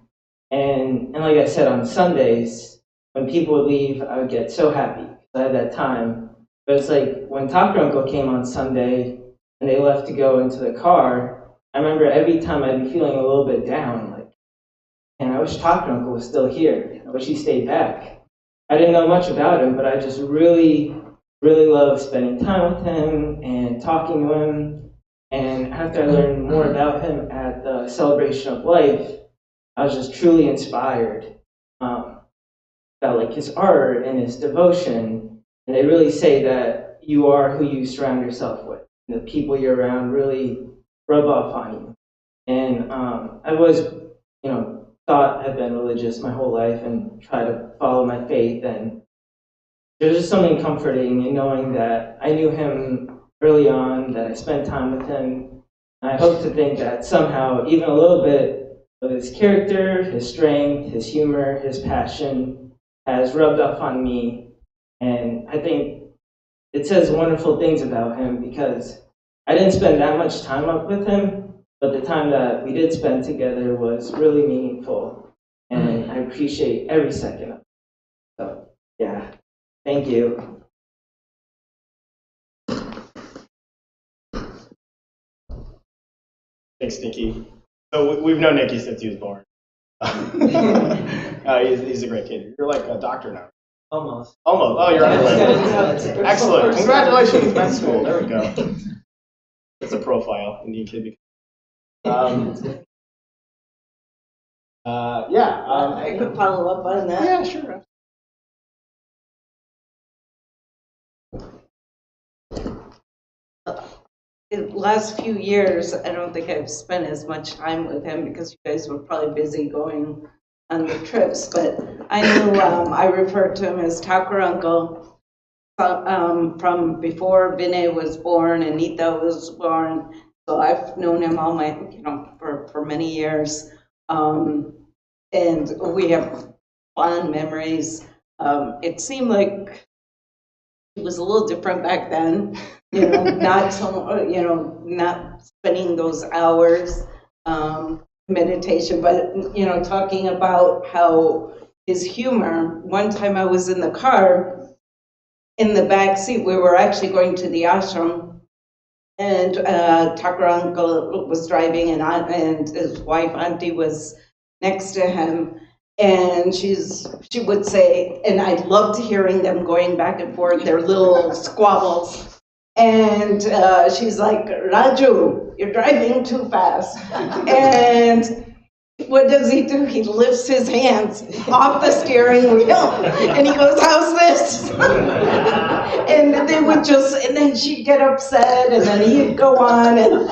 And like I said, on Sundays, when people would leave, I would get so happy because I had that time. But it's like when Tucker Uncle came on Sunday and they left to go into the car, I remember every time I'd be feeling a little bit down, like, and I wish Tucker Uncle was still here. I wish he stayed back. I didn't know much about him, but I just really, really loved spending time with him and talking talking to him, and after I learned more about him at the Celebration of Life, I was just truly inspired. About like his art and his devotion, and they really say that you are who you surround yourself with. The people you're around really rub off on you. And I've always, thought I've been religious my whole life and try to follow my faith. And there's just something comforting in knowing that I knew him early on, that I spent time with him. And I hope to think that somehow, even a little bit of his character, his strength, his humor, his passion has rubbed off on me. And I think it says wonderful things about him because I didn't spend that much time up with him, but the time that we did spend together was really meaningful. And I appreciate every second of it. So, yeah, thank you. Thanks, Nikki. So we've known Nikki since he was born. He's a great kid. You're like a doctor now. Almost. Almost. Oh, you're on your way. Excellent. Congratulations, med school. There we go. It's a profile. Indian kid. I could follow up on that. Yeah, sure. In the last few years, I don't think I've spent as much time with him because you guys were probably busy going on the trips, but I knew I referred to him as Tucker Uncle from before Vinay was born and Nita was born. So I've known him all my, for many years. And we have fond memories. It seemed like it was a little different back then, not so, not spending those hours meditation, but talking about how his humor. One time I was in the car, in the back seat. We were actually going to the ashram, and Tucker Uncle was driving, and his wife Auntie was next to him. And she would say, and I loved hearing them going back and forth, their little squabbles. And she's like, Raju, you're driving too fast. And what does he do? He lifts his hands off the steering wheel and he goes, how's this? And they would and then she'd get upset and then he'd go on. And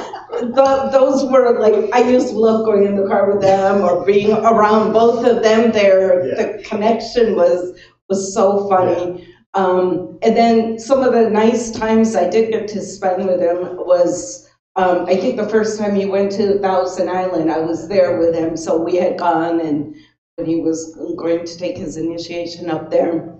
those were like, I used to love going in the car with them or being around both of them. The connection was so funny. And then some of the nice times I did get to spend with him was, I think the first time he went to Thousand Island, I was there with him. So we had gone, and when he was going to take his initiation up there.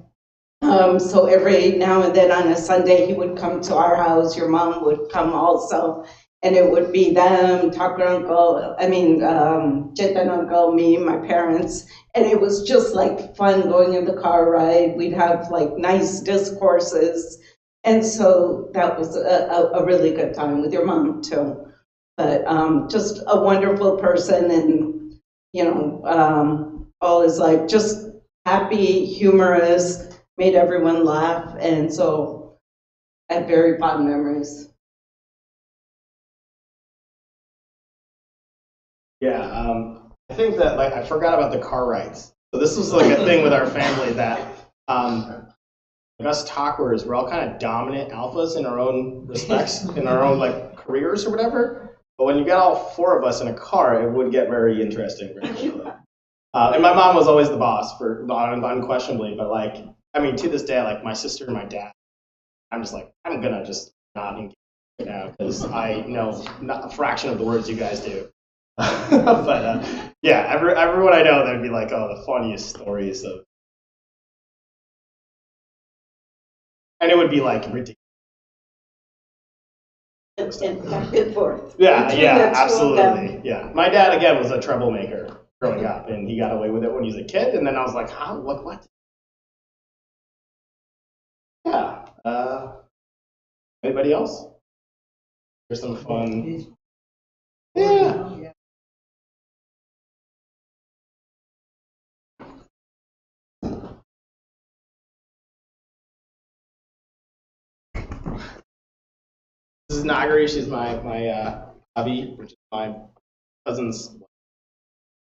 So every now and then on a Sunday, he would come to our house. Your mom would come also. And it would be them, Tucker Uncle, Chetan Uncle, me, my parents. And it was just like fun going in the car ride. We'd have like nice discourses. And so that was a really good time with your mom too. But just a wonderful person, and all his life, just happy, humorous, made everyone laugh. And so I have very fond memories. Yeah, I think that I forgot about the car rides. So this was like a thing with our family that us talkers, we're all kind of dominant alphas in our own respects, in our own careers or whatever. But when you got all four of us in a car, it would get very interesting. And my mom was always the boss for unquestionably. But to this day, my sister and my dad, I'm just I'm gonna just not engage right now because I know not a fraction of the words you guys do. But everyone I know, they'd be like, oh, the funniest stories of. And it would be ridiculous. And back and forth. Yeah, absolutely. Yeah. My dad, again, was a troublemaker growing up, and he got away with it when he was a kid, and then I was like, how? What? Yeah. Anybody else? There's some fun. Yeah. This is Nagari. She's my hubby, which is my cousin's.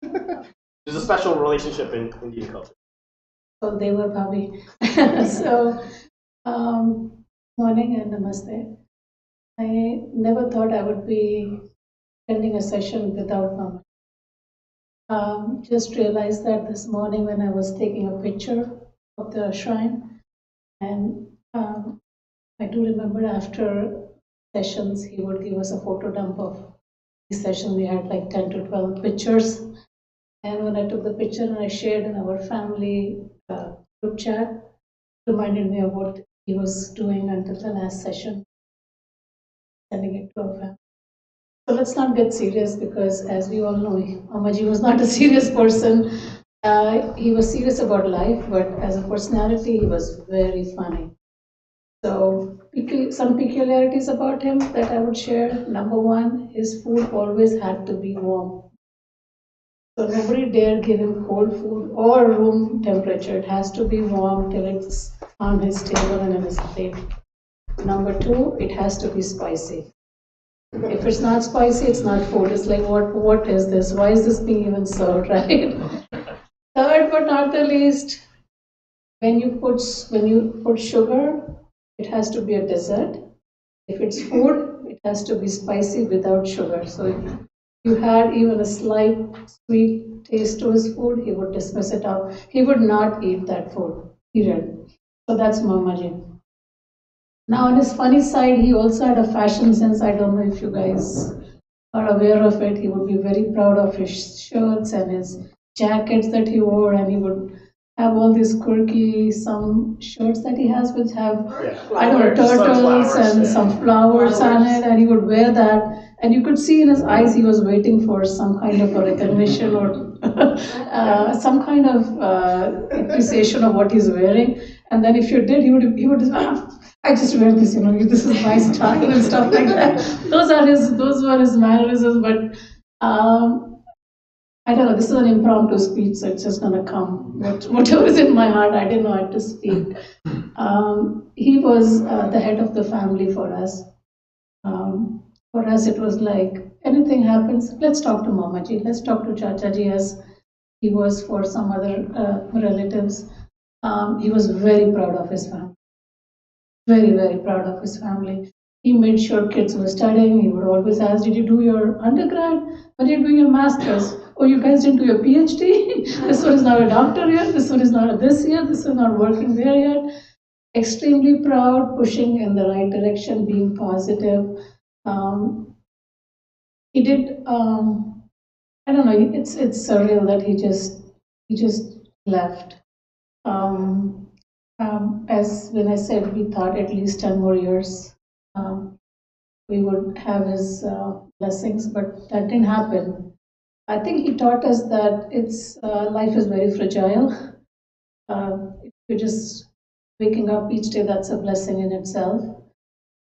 There's a special relationship in Indian culture. So they were Bhabhi. So, morning and namaste. I never thought I would be attending a session without Mama. Just realized that this morning when I was taking a picture of the shrine, and I do remember after sessions, he would give us a photo dump of the session. We had like 10 to 12 pictures. And when I took the picture and I shared in our family group chat, it reminded me of what he was doing until the last session, sending it to our family. So let's not get serious because, as we all know, Amaji was not a serious person. He was serious about life, but as a personality, he was very funny. So some peculiarities about him that I would share. Number one, his food always had to be warm. So nobody dare give him cold food or room temperature. It has to be warm till it's on his table and in his plate. Number two, it has to be spicy. If it's not spicy, it's not food. It's like, what is this? Why is this being even served, right? Third but not the least, when you put sugar, it has to be a dessert. If it's food, it has to be spicy without sugar. So if you had even a slight sweet taste to his food, he would dismiss it out. He would not eat that food, period. So that's Mamaji. Now, on his funny side, he also had a fashion sense. I don't know if you guys are aware of it. He would be very proud of his shirts and his jackets that he wore, and he would have all these quirky, some shirts that he has which have, I don't know, turtles and some flowers on it, and he would wear that. And you could see in his eyes he was waiting for some kind of a recognition or some kind of appreciation of what he's wearing. And then if you did, he would I just wear this, this is my style and stuff like that. Those were his mannerisms, but I don't know, this is an impromptu speech, so it's just gonna come. Whatever is in my heart, I didn't know how to speak. He was the head of the family for us. For us, it was like, anything happens, let's talk to Mamaji, let's talk to Chachaji, as he was for some other relatives. He was very proud of his family. Very, very proud of his family. He made sure kids were studying. He would always ask, did you do your undergrad? When did you do your master's? Oh, you guys didn't do your PhD? This one is not a doctor yet. This one is not a this yet. This one is not working there yet. Extremely proud, pushing in the right direction, being positive. He did, I don't know, it's surreal that he just left. As when I said, we thought at least 10 more years we would have his blessings, but that didn't happen. I think he taught us that life is very fragile. If you're just waking up each day, that's a blessing in itself.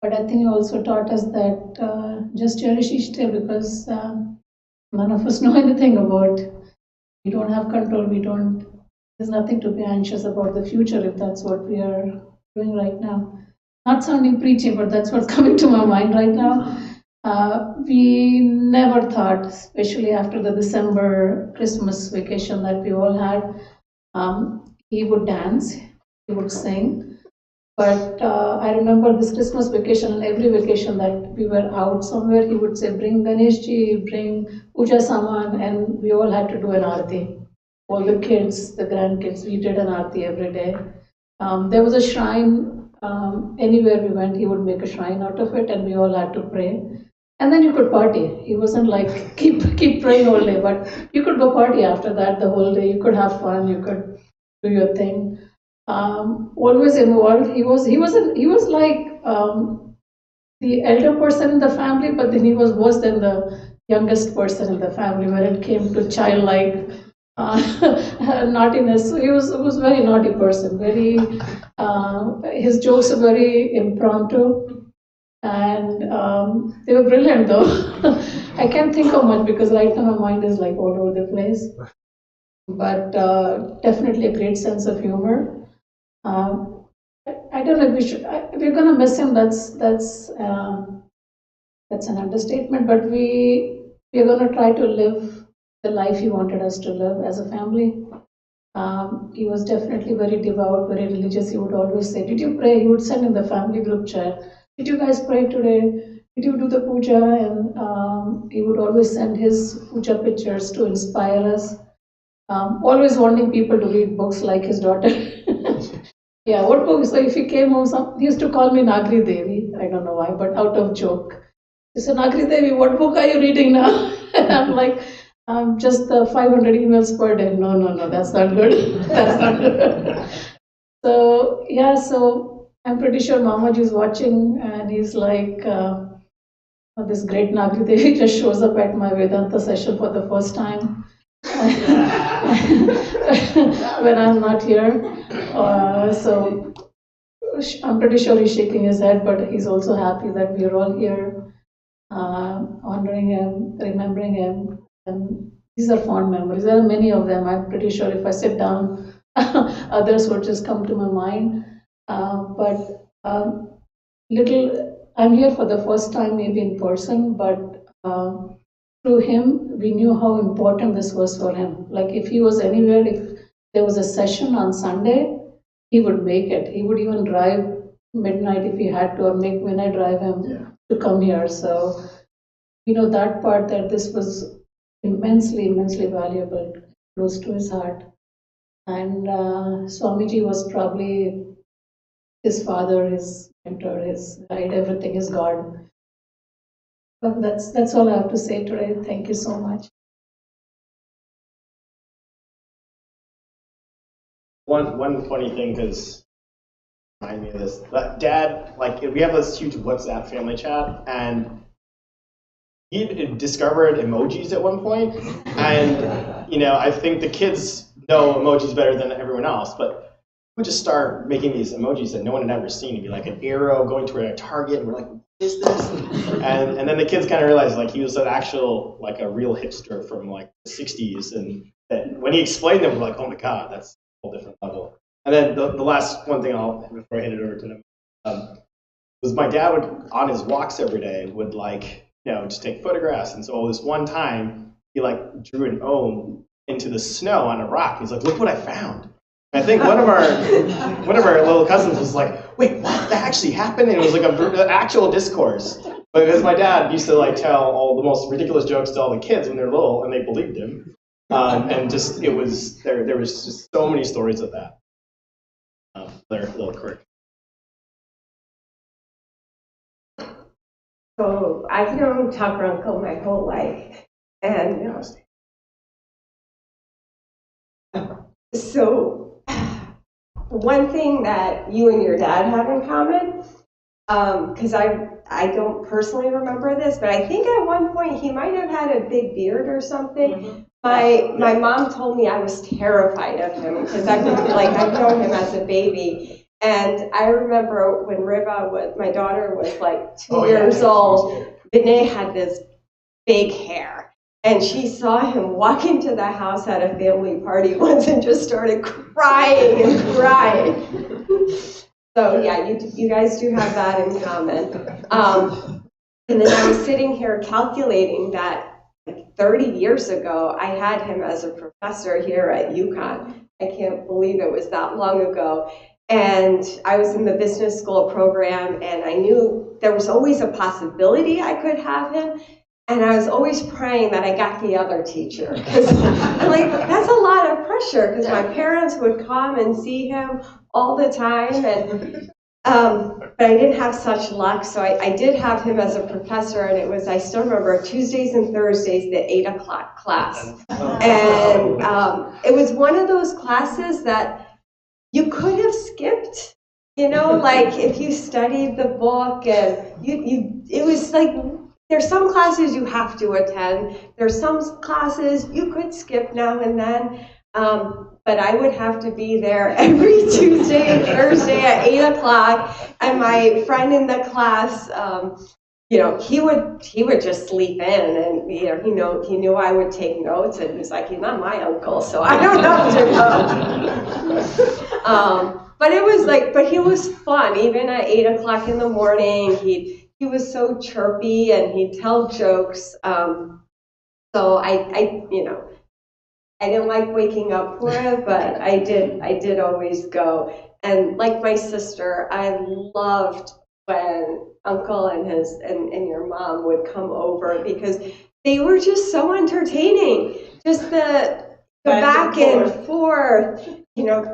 But I think he also taught us that just cherish each day, because none of us know anything about. We don't have control. There's nothing to be anxious about the future if that's what we are doing right now. Not sounding preachy, but that's what's coming to my mind right now. We never thought, especially after the December Christmas vacation that we all had, he would dance, he would sing. But I remember this Christmas vacation, and every vacation that we were out somewhere, he would say, bring Ganeshji, bring Puja Saman, and we all had to do an aarti. All the kids, the grandkids, we did an aarti every day. There was a shrine, anywhere we went, he would make a shrine out of it, and we all had to pray. And then you could party. He wasn't like, keep praying all day, but you could go party after that the whole day. You could have fun, you could do your thing. Always involved. He was like the elder person in the family, but then he was worse than the youngest person in the family when it came to childlike naughtiness. So he was a very naughty person. His jokes are very impromptu, and they were brilliant though. I can't think of much because right now my mind is like all over the place. But definitely a great sense of humor. I don't know if we're gonna miss him. That's that's an understatement, but we're going to try to live the life he wanted us to live as a family. He was definitely very devout, very religious. He would always say, "Did you pray?" He would send in the family group chat, "Did you guys pray today? Did you do the puja?" And he would always send his puja pictures to inspire us. Always wanting people to read books like his daughter. Yeah, what book? So if he came home, he used to call me Nagri Devi. I don't know why, but out of joke. He said, "Nagri Devi, what book are you reading now?" And I'm like, just the 500 emails per day. No, that's not good. That's not good. So, yeah, so I'm pretty sure Mamaji is watching and he's like, this great Nagri Devi just shows up at my Vedanta session for the first time when I'm not here. So I'm pretty sure he's shaking his head, but he's also happy that we're all here, honoring him, remembering him. And these are fond memories. There are many of them. I'm pretty sure if I sit down, others would just come to my mind. But I'm here for the first time, maybe in person, but through him, we knew how important this was for him. Like if he was anywhere, if there was a session on Sunday, he would make it. He would even drive midnight if he had to, or make midnight drive him to come here. So, that part, that this was immensely valuable, close to his heart. And Swamiji was probably his father, his mentor, his guide, everything, his God. But that's all I have to say today. Thank you so much. One funny thing, because remind me of this. But Dad, like we have this huge WhatsApp family chat, and he discovered emojis at one point, and I think the kids know emojis better than everyone else, but we just start making these emojis that no one had ever seen. It'd be like an arrow going toward a target, and we're like, "What is this?" And then the kids kind of realized like he was an actual, like a real hipster from like the '60s, and that when he explained them, we're like, "Oh my God, that's a whole different level." And then the last one thing before I hand it over to them was my dad would, on his walks every day, would just take photographs. And so this one time he like drew an Om into the snow on a rock. He's like, "Look what I found." I think one of our little cousins was like, "Wait, what? That actually happened?" And it was like an actual discourse. Because my dad used to like tell all the most ridiculous jokes to all the kids when they're little, and they believed him. And just there was just so many stories of that. They're a little quirky. So I've known Tucker Uncle my whole life, and so one thing that you and your dad have in common, because I don't personally remember this, but I think at one point he might have had a big beard or something. Mm-hmm. My mom told me I was terrified of him because I've known him as a baby. And I remember when my daughter was like 2 years old, Vinay had this big hair. And she saw him walk into the house at a family party once and just started crying and crying. So yeah, you guys do have that in common. And then I was sitting here calculating that 30 years ago, I had him as a professor here at UConn. I can't believe it was that long ago. And I was in the business school program, and I knew there was always a possibility I could have him. And I was always praying that I got the other teacher. Because I'm like, that's a lot of pressure, because my parents would come and see him all the time. And but I didn't have such luck, so I did have him as a professor, and I still remember, Tuesdays and Thursdays, the 8 o'clock class. And it was one of those classes that you could have skipped, like if you studied the book, and it was like, there's some classes you have to attend, there's some classes you could skip now and then, but I would have to be there every Tuesday and Thursday at 8 o'clock, and my friend in the class, he would just sleep in, and he knew I would take notes, and he's like, he's not my uncle, so I don't have to know. But it was but he was fun. Even at 8 o'clock in the morning, he'd he was so chirpy and he'd tell jokes. So I didn't like waking up for it, but I did always go. And like my sister, I loved when Uncle and and your mom would come over because they were just so entertaining. Just the back and forth.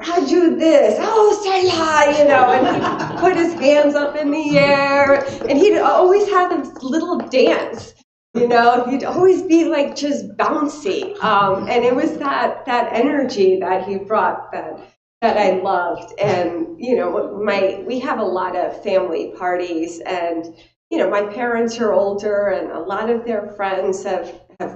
How'd you this? Oh, say hi, and he'd put his hands up in the air, and he'd always have this little dance. He'd always be like just bouncy, and it was that energy that he brought that I loved. And we have a lot of family parties, and my parents are older, and a lot of their friends have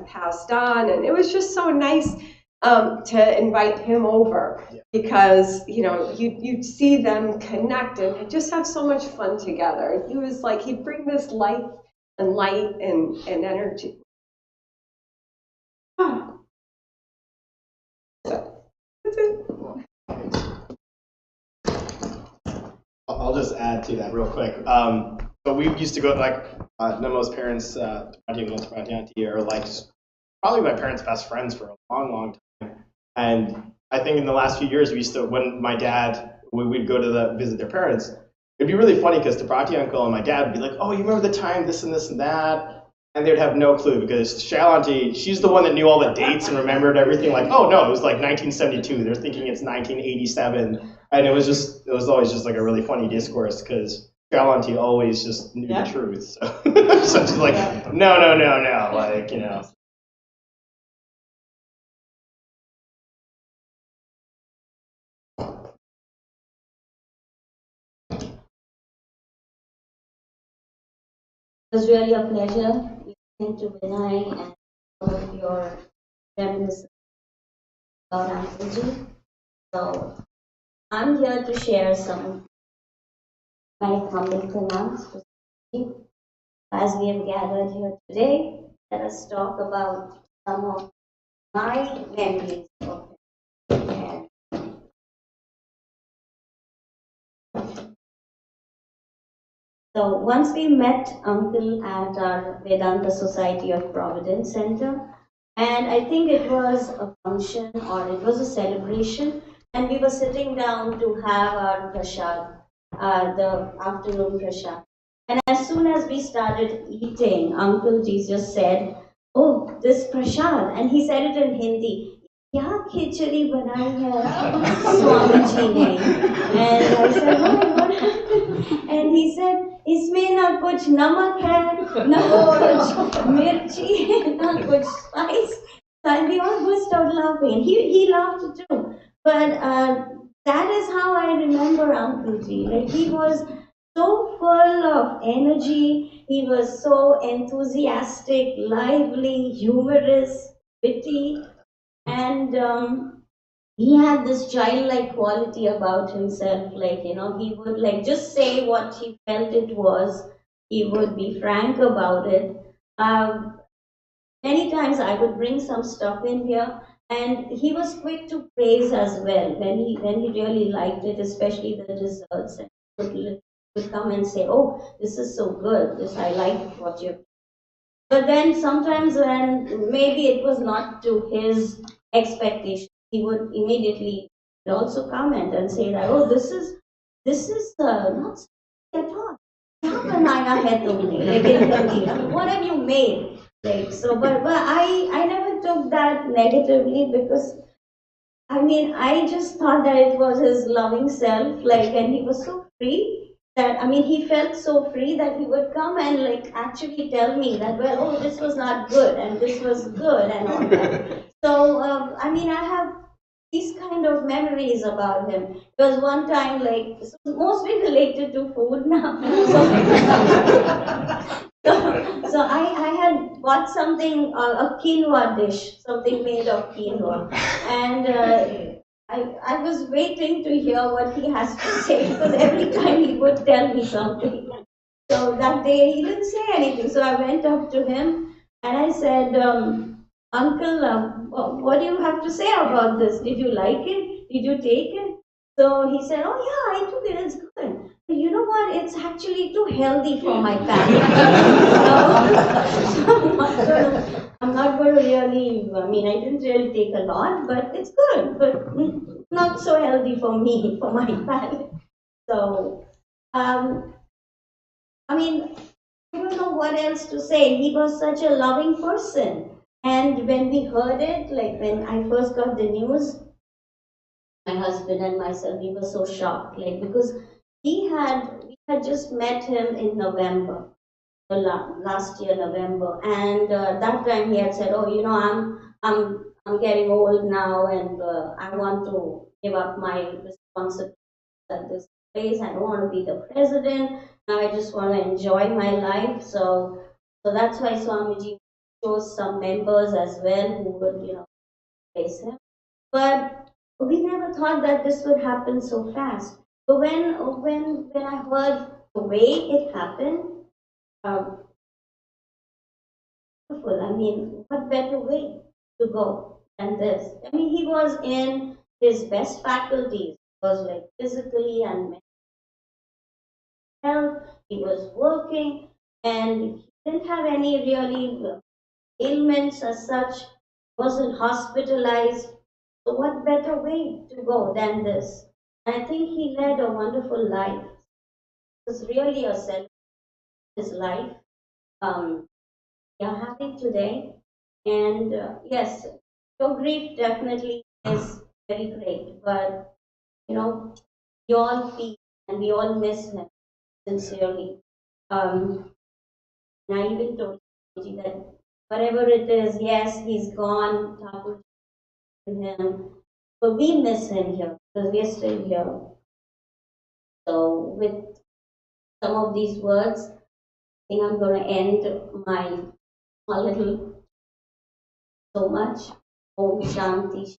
passed on, and it was just so nice to invite him over because you'd see them connect and just have so much fun together. He was like he'd bring this life and light and energy. So that's it. I'll just add to that real quick. So we used to go Nemo's parents, Vedanta are like probably my parents' best friends for a long, long time. And I think in the last few years, when my dad, we'd go to visit their parents, it'd be really funny because the Prati uncle and my dad would be like, oh, you remember the time this and this and that? And they'd have no clue because Shail she's the one that knew all the dates and remembered everything. Like, oh no, it was like 1972. They're thinking it's 1987. And it was always just like a really funny discourse because Shail always just knew the truth. So, so she's like, no, like, It was really a pleasure listening to Vinay and all of your reminiscences about Uncle Ji. So I'm here to share some my humble commands to you. As we have gathered here today, let us talk about some of my memories of him. So once we met Uncle at our Vedanta Society of Providence Center, and I think it was a function or it was a celebration, and we were sitting down to have our prasad, the afternoon prasad. And as soon as we started eating, Uncle Jesus said, "Oh, this prasad," and he said it in Hindi. क्या खिचड़ी बनाई है स्वामी जी ने? And I said, what happened? And he said, इसमें ना कुछ नमक है, ना कुछ मिर्ची है, ना कुछ spice. And we all burst out laughing. He laughed too. But that is how I remember Uncle Ji. Like he was so full of energy. He was so enthusiastic, lively, humorous, witty. And he had this childlike quality about himself, like, he would like just say what he felt it was. He would be frank about it. Many times I would bring some stuff in here, and he was quick to praise as well when he really liked it, especially the desserts. And would come and say, "Oh, this is so good. This I like what you've." But then sometimes when maybe it was not to his expectation, he would immediately also comment and say that, "Oh, this is not at all. क्या बनाया है तुमने? Like in Hindi, what have you made?" Like so, but I never took that negatively because I just thought that it was his loving self, like, and he was so free that, he felt so free that he would come and, like, actually tell me that, well, oh, this was not good and this was good and all that. So, I have these kind of memories about him. There was one time, like, it's mostly related to food now. So I had bought something, a quinoa dish, something made of quinoa. And I was waiting to hear what he has to say because every time he would tell me something. So that day he didn't say anything. So I went up to him and I said, Uncle, what do you have to say about this? Did you like it? Did you take it? So he said, oh yeah, I took it. It's good. you know what, it's actually too healthy for my palate. So I'm not going to really, I mean, I didn't really take a lot, but it's good, but not so healthy for me, for my palate. So, I mean, I don't know what else to say. He was such a loving person. And when we heard it, like when I first got the news, my husband and myself, we were so shocked, like because we had just met him in November, last year November, and that time he had said, "Oh, you know, I'm getting old now, and I want to give up my responsibilities at this place. I don't want to be the president. Now I just want to enjoy my life." So that's why Swamiji chose some members as well who would, place him. But we never thought that this would happen so fast. But when I heard the way it happened, um, wonderful. I mean, what better way to go than this? I mean, he was in his best faculties. He was like physically and mentally health. He was working, and he didn't have any really ailments as such. Wasn't hospitalized. So what better way to go than this? I think he led a wonderful life. It was really a celebration of his life. We are having today. And yes, your grief definitely is very great, but we all feel and we all miss him sincerely. And I even told Swamiji that whatever it is, yes, he's gone, Thakur him, but we miss him here because we are still here. So with some of these words, I think I'm going to end my little so much. Om Shanti.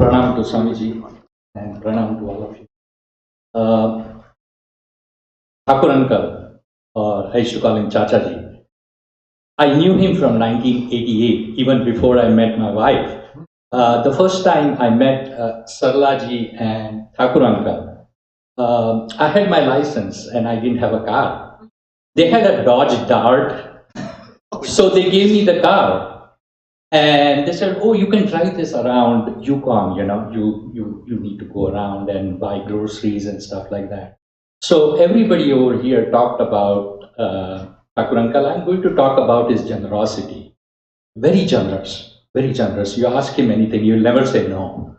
Pranam to Swamiji and pranam to all of you. Thakur Uncle, or I used to call him Chachaji. I knew him from 1988, even before I met my wife. The first time I met Sarlaji and Thakur Uncle, I had my license and I didn't have a car. They had a Dodge Dart, so they gave me the car. And they said, "Oh, you can drive this around Yukon, you need to go around and buy groceries and stuff like that." So everybody over here talked about Thakur Uncle. I'm going to talk about his generosity. Very generous, very generous. You ask him anything, he'll never say no.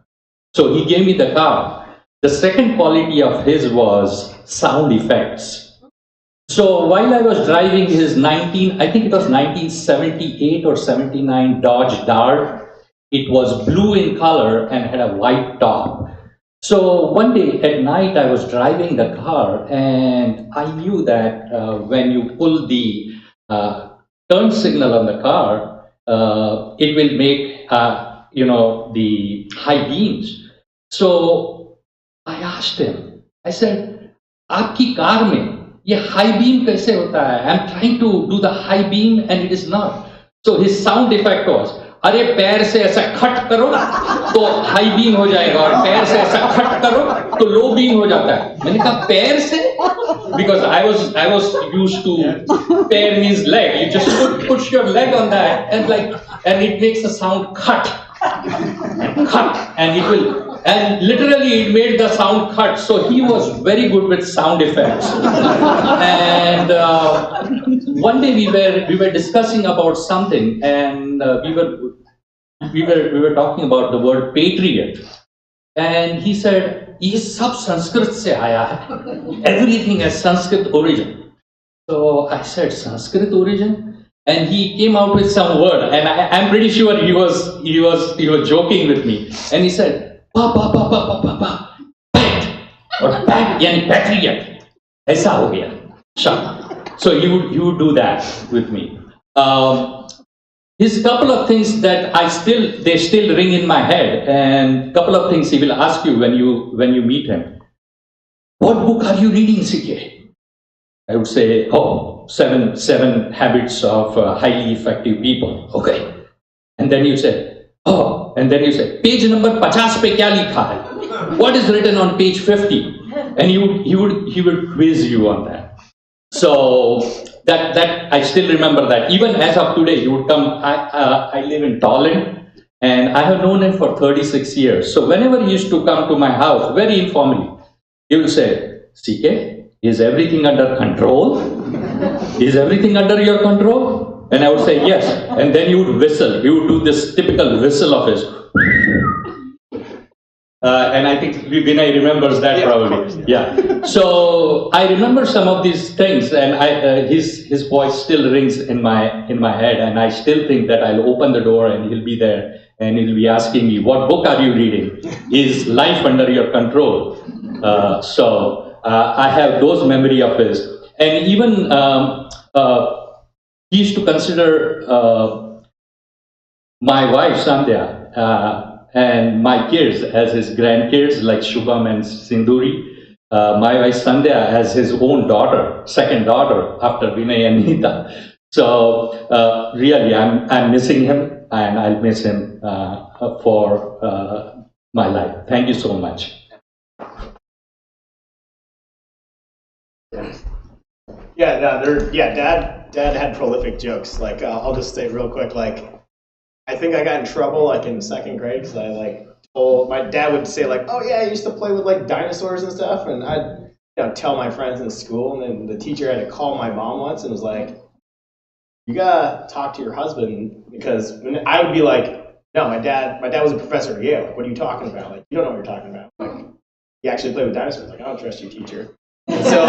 So he gave me the car. The second quality of his was sound effects. So while I was driving his 1978 or 79 Dodge Dart, it was blue in color and had a white top. So one day at night I was driving the car and I knew that when you pull the turn signal on the car, it will make the high beams. So I asked him, I said, "Aapki car mein ये high beam कैसे होता है? I'm trying to do the high beam and it is not." So his sound effect was, "अरे पैर से ऐसा खट करो तो हाई बीम हो जाएगा और पैर से ऐसा खट करो तो लो बीम हो जाता है." मैंने कहा पैर से, because I was used to पैर means leg. You just push your leg on that and it makes the sound cut and it will. And literally it made the sound cut. So he was very good with sound effects. And one day we were discussing about something, and we were talking about the word patriot. And he said, "Ye sab Sanskrit se aaya hai. Everything has Sanskrit origin." So I said, "Sanskrit origin?" And he came out with some word, and I'm pretty sure he was joking with me. And he said, "Pa, pat, or pat, yani patriot. Aisa ho gaya." So he would do that with me. His couple of things that they still ring in my head, and couple of things he will ask you when you meet him. "What book are you reading, CK?" I would say, oh, seven habits of highly effective people. Okay. And then you say, oh, and then you say, page number 50 pe kya likha hai? What is written on page 50? And he would quiz you on that. So that I still remember that. Even as of today, he would come. I live in Tallinn, and I have known him for 36 years. So whenever he used to come to my house, very informally, he will say, CK, is everything under control? Is everything under your control? And I would say, yes. And then he would whistle. He would do this typical whistle of his. And I think Vinay remembers that probably. Yeah. So I remember some of these things, and his voice still rings in my head, and I still think that I'll open the door and he'll be there and he'll be asking me, "What book are you reading? Is life under your control?" So I have those memory of his, and even he used to consider my wife Sandhya. And my kids as his grandkids, like Shubham and Sinduri. My wife Sandhya as his own daughter, second daughter after Vinay and Neeta. So really, I'm missing him, and I'll miss him for my life. Thank you so much. Dad had prolific jokes. Like I'll just say real quick, like. I think I got in trouble like in second grade because I told my dad would say like, oh yeah, I used to play with like dinosaurs and stuff, and I'd tell my friends in school, and then the teacher had to call my mom once and was like, you gotta talk to your husband, because when I would be like, no, my dad was a professor at Yale. Like, what are you talking about? Like, you don't know what you're talking about. Like, he actually played with dinosaurs. Like, I don't trust your teacher. And so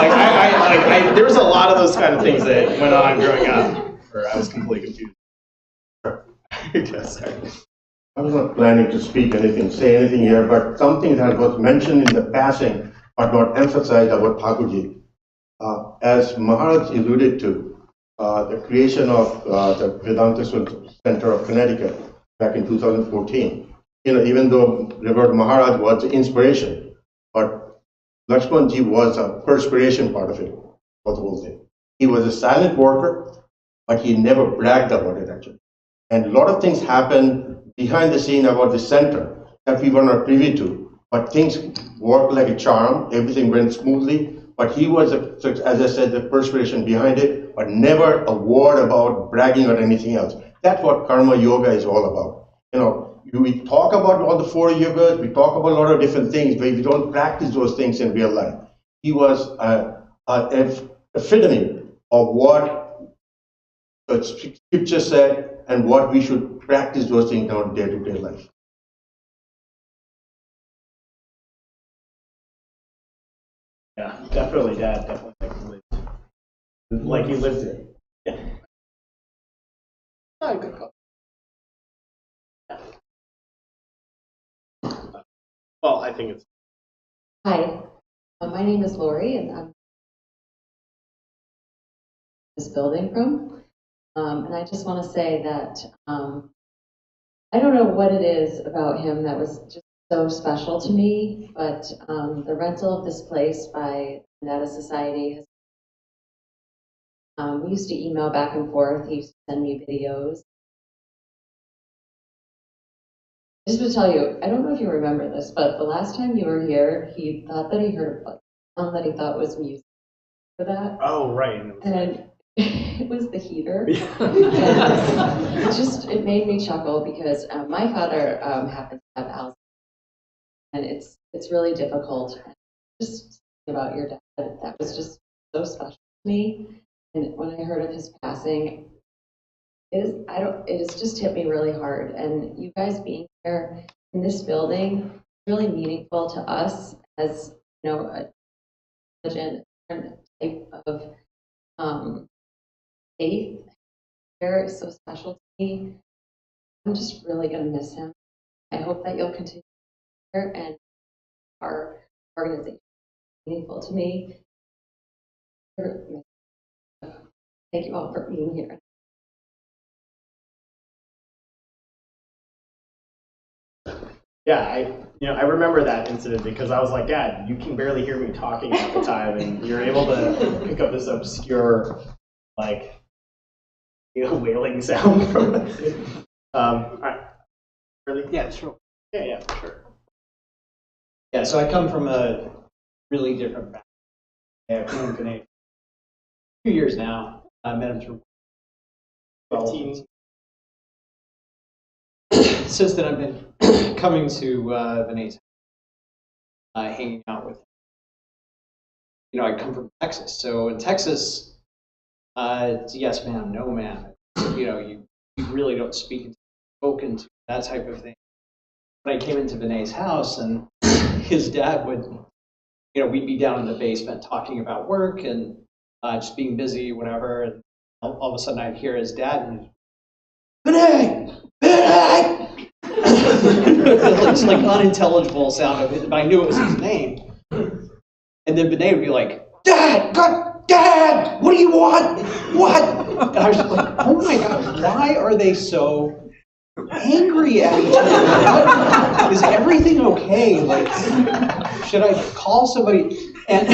there was a lot of those kind of things that went on growing up where I was completely confused. Yes, I was not planning to say anything here, but something that was mentioned in the passing but not emphasized about Thakurji. As Maharaj alluded to, the creation of the Vedanta Center of Connecticut back in 2014, even though Revered Maharaj was the inspiration, but Lakshmanji was a perspiration part of it, for the whole thing. He was a silent worker, but he never bragged about it actually. And a lot of things happen behind the scene about the center that we were not privy to. But things worked like a charm. Everything went smoothly. But he was, as I said, the perspiration behind it, but never a word about bragging or anything else. That's what karma yoga is all about. We talk about all the 4 yogas, we talk about a lot of different things, but we don't practice those things in real life. He was an epitome of what the scripture said, and what we should practice those things in our day-to-day life. Yeah, definitely, Dad. Definitely like he lived it. Yeah. Oh, good call. Yeah. Well, I think it's. Hi, my name is Lori, and I'm this building from. And I just want to say that I don't know what it is about him that was just so special to me, but the rental of this place by Vedanta Society has. We used to email back and forth. He used to send me videos. Just to tell you, I don't know if you remember this, but the last time you were here, he thought that he heard a sound that he thought was music for that. Oh, right. And it was the heater. It made me chuckle because my father happens to have Alzheimer's, and it's really difficult. Just thinking about your dad, that was just so special to me. And when I heard of his passing, it has just hit me really hard. And you guys being here in this building is really meaningful to us as a religion, different type of faith. Here is so special to me. I'm just really going to miss him. I hope that you'll continue here, and our organization is meaningful to me. Thank you all for being here. Yeah, You know, I remember that incident because I was like, Dad, you can barely hear me talking at the time, and you're able to pick up this obscure, like, wailing sound from it. Really? Yeah, sure. Yeah, for sure. Yeah, so I come from a really different background. I've known Vinay for a few years now. I met him through 15. Since then, I've been coming to Vinay's, hanging out with him. You know, I come from Texas, so in Texas, it's yes ma'am, no ma'am. You know, you really don't speak spoken to, that type of thing. When I came into Vinay's house, and his dad would, you know, we'd be down in the basement talking about work and just being busy, whatever. And all of a sudden, I'd hear his dad, and Vinay, Vinay. It's like unintelligible sound of it, but I knew it was his name. And then Vinay would be like, Dad, God, Dad, what do you want? What? And I was just like, oh my God, why are they so angry at each other? Is everything okay? Like, should I call somebody? And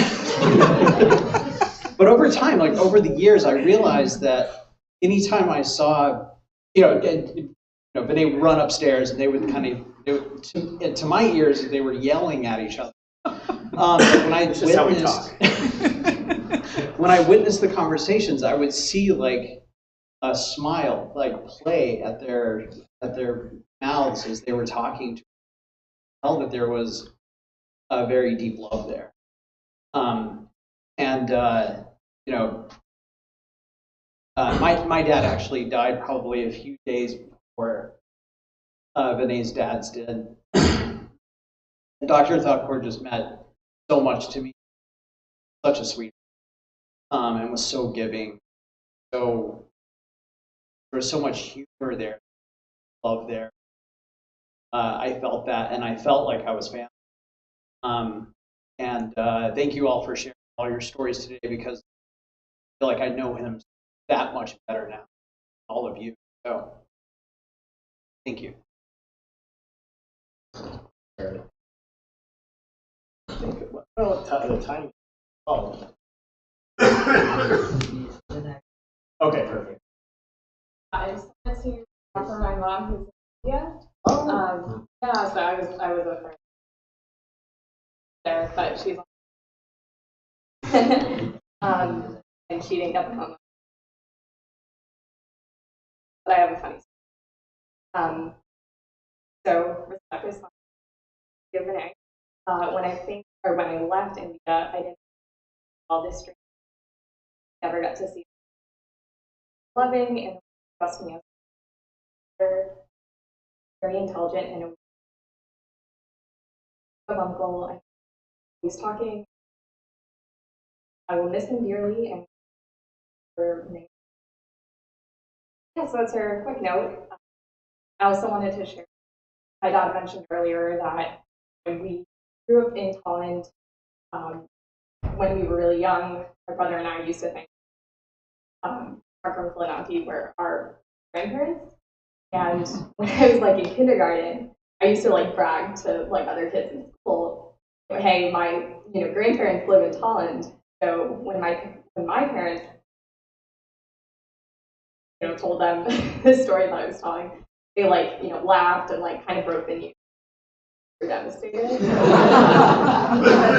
but over time, like over the years, I realized that anytime I saw, Vinay would run upstairs, and they would to my ears, they were yelling at each other. When I this is how we talk. When I witnessed the conversations, I would see like a smile, like play at their mouths as they were talking to me. I felt that there was a very deep love there. My dad actually died probably a few days before Vinay's dad's did. Dr. Thakur just meant so much to me, such a sweet, and was so giving. So there was so much humor there, love there. I felt that, and I felt like I was family. Thank you all for sharing all your stories today, because I feel like I know him that much better now, all of you. So thank you. Well, the timing. Oh. Okay, perfect. I just wanted to talk for my mom who's in India. Yeah, so I was with her there, but she's and she didn't get the phone. But I have a funny story. So respect is fine. Given it, when I left India, I didn't all this stream. Never got to see loving and trust me. Very intelligent and a uncle. He's talking. I will miss him dearly, and yeah, so that's her quick note. I also wanted to share. My dad mentioned earlier that when we grew up in Holland, when we were really young, my brother and I used to think our uncle and auntie were our grandparents. And when I was like in kindergarten, I used to like brag to like other kids in school, hey, my grandparents live in Holland. So when my parents told them the story that I was telling, they laughed and like kind of broke the news. Were devastated. But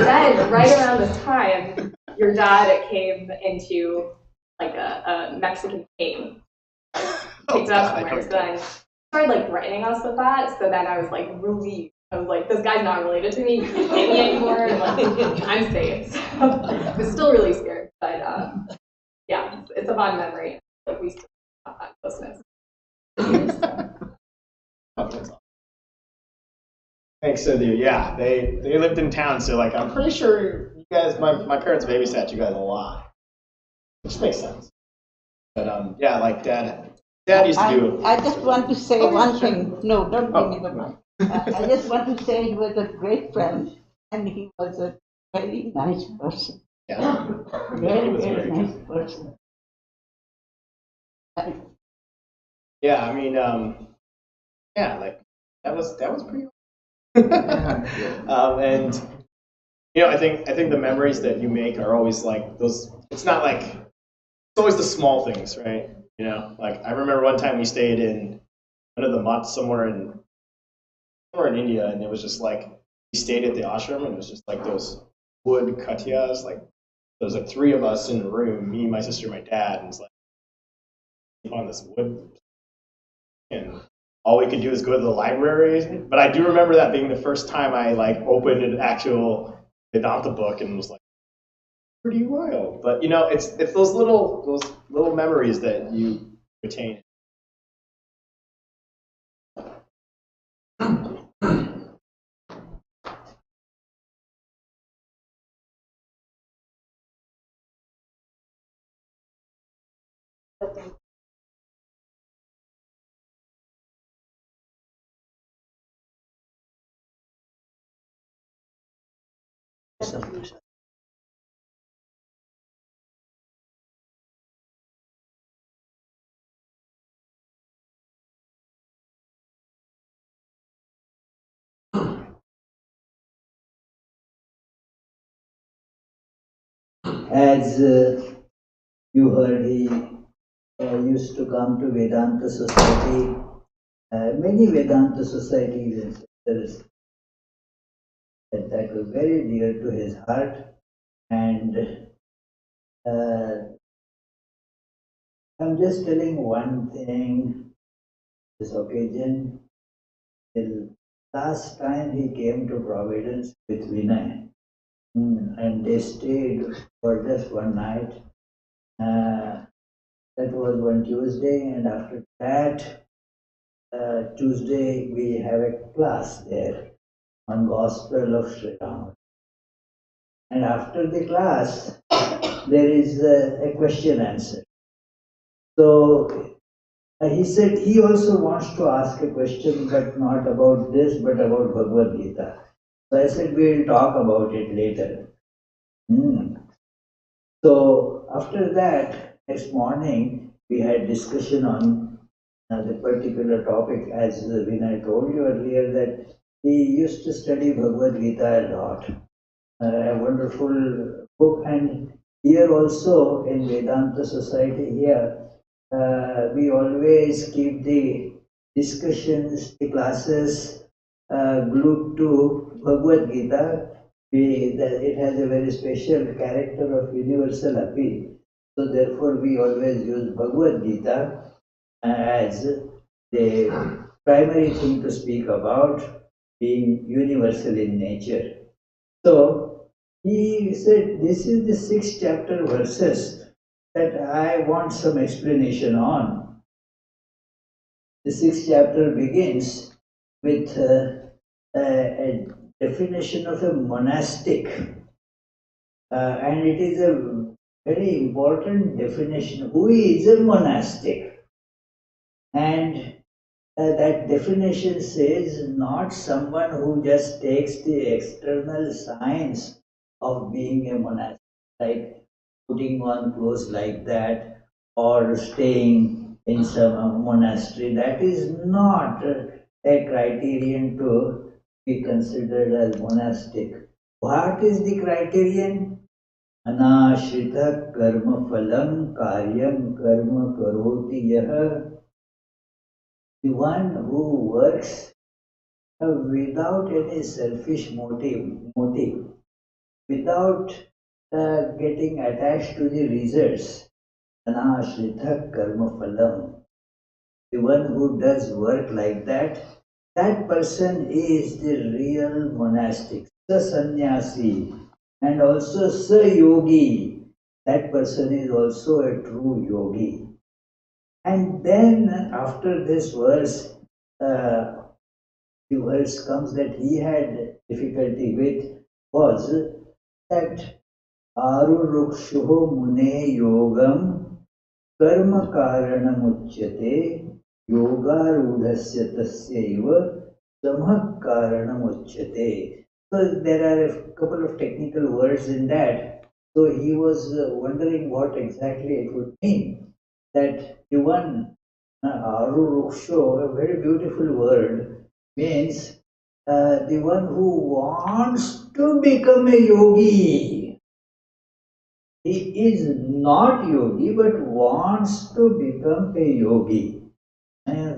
then right around this time, your dad came into like a Mexican cave. Picked up somewhere, so then started like threatening us with that. So then I was like relieved. I was like, this guy's not related to me. He can't hit me anymore. And like, I'm safe. So I was still really scared, but yeah, it's a fond memory. Like we still have that closeness. Thanks, Cynthia. Yeah, they lived in town, so like I'm pretty sure you guys, my parents babysat you guys a lot, which makes sense. But yeah, like Dad used to do. I just want to say one thing. No, don't bring it up. I just want to say he was a great friend, and he was a very nice person. Yeah. Very nice person. Yeah, I mean, yeah, like that was pretty. And I think the memories that you make are always like those. It's not like it's always the small things, right? Like I remember one time we stayed in one of the mutts somewhere in India, and it was just like we stayed at the ashram, and it was just like those wood katias. Like there was like 3 of us in a room, me, my sister, my dad, and it's like on this wood, and all we could do is go to the library. But I do remember that being the first time I like opened an actual Vedanta book and was like pretty wild. But it's those little memories that you retain. As you heard, he used to come to Vedanta Society. Many Vedanta societies and centers that were very dear to his heart. And I'm just telling one thing this occasion. The last time he came to Providence with Vinay, and they stayed for just one night. That was one Tuesday, and after that, Tuesday we have a class there on Gospel of Sri Ram. And after the class, there is a question answer. So he said he also wants to ask a question, but not about this, but about Bhagavad Gita. So I said we'll talk about it later. So after that, next morning, we had discussion on the particular topic, as Vinay told you earlier, that he used to study Bhagavad Gita a lot. A wonderful book. And here also in Vedanta Society here, we always keep the discussions, the classes glued to Bhagavad Gita. It has a very special character of universal appeal. So therefore we always use Bhagavad Gita as the primary thing to speak about, being universal in nature. So he said, this is the 6th chapter verses that I want some explanation on. The 6th chapter begins with a definition of a monastic, and it is a very important definition. Who is a monastic? And that definition says not someone who just takes the external signs of being a monastic, like putting on clothes like that or staying in some monastery. That is not a criterion to be considered as monastic. What is the criterion? Anashrita karma phalam karyam karma karoti yaha. The one who works without any selfish motive, without getting attached to the results. Anashrita karma phalam. The one who does work like that, that person is the real monastic, sa sannyasi, and also sa yogi. That person is also a true yogi. And then after this verse, the verse comes that he had difficulty with was that Arurukshuho mune yogam karma karanamuchyate yogarudhasya tasyaiva samah karanamuchyate. So there are a couple of technical words in that. So he was wondering what exactly it would mean. That the one Aruruksho, a very beautiful word, means the one who wants to become a yogi. He is not yogi but wants to become a yogi.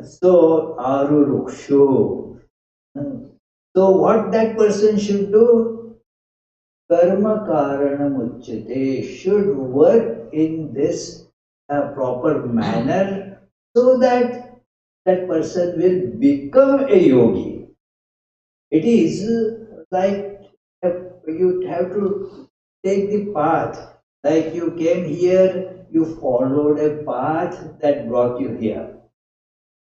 So, arurukshu. So, what that person should do? Karma karanam uchyate, should work in this proper manner so that that person will become a yogi. It is like you have to take the path. Like you came here, you followed a path that brought you here.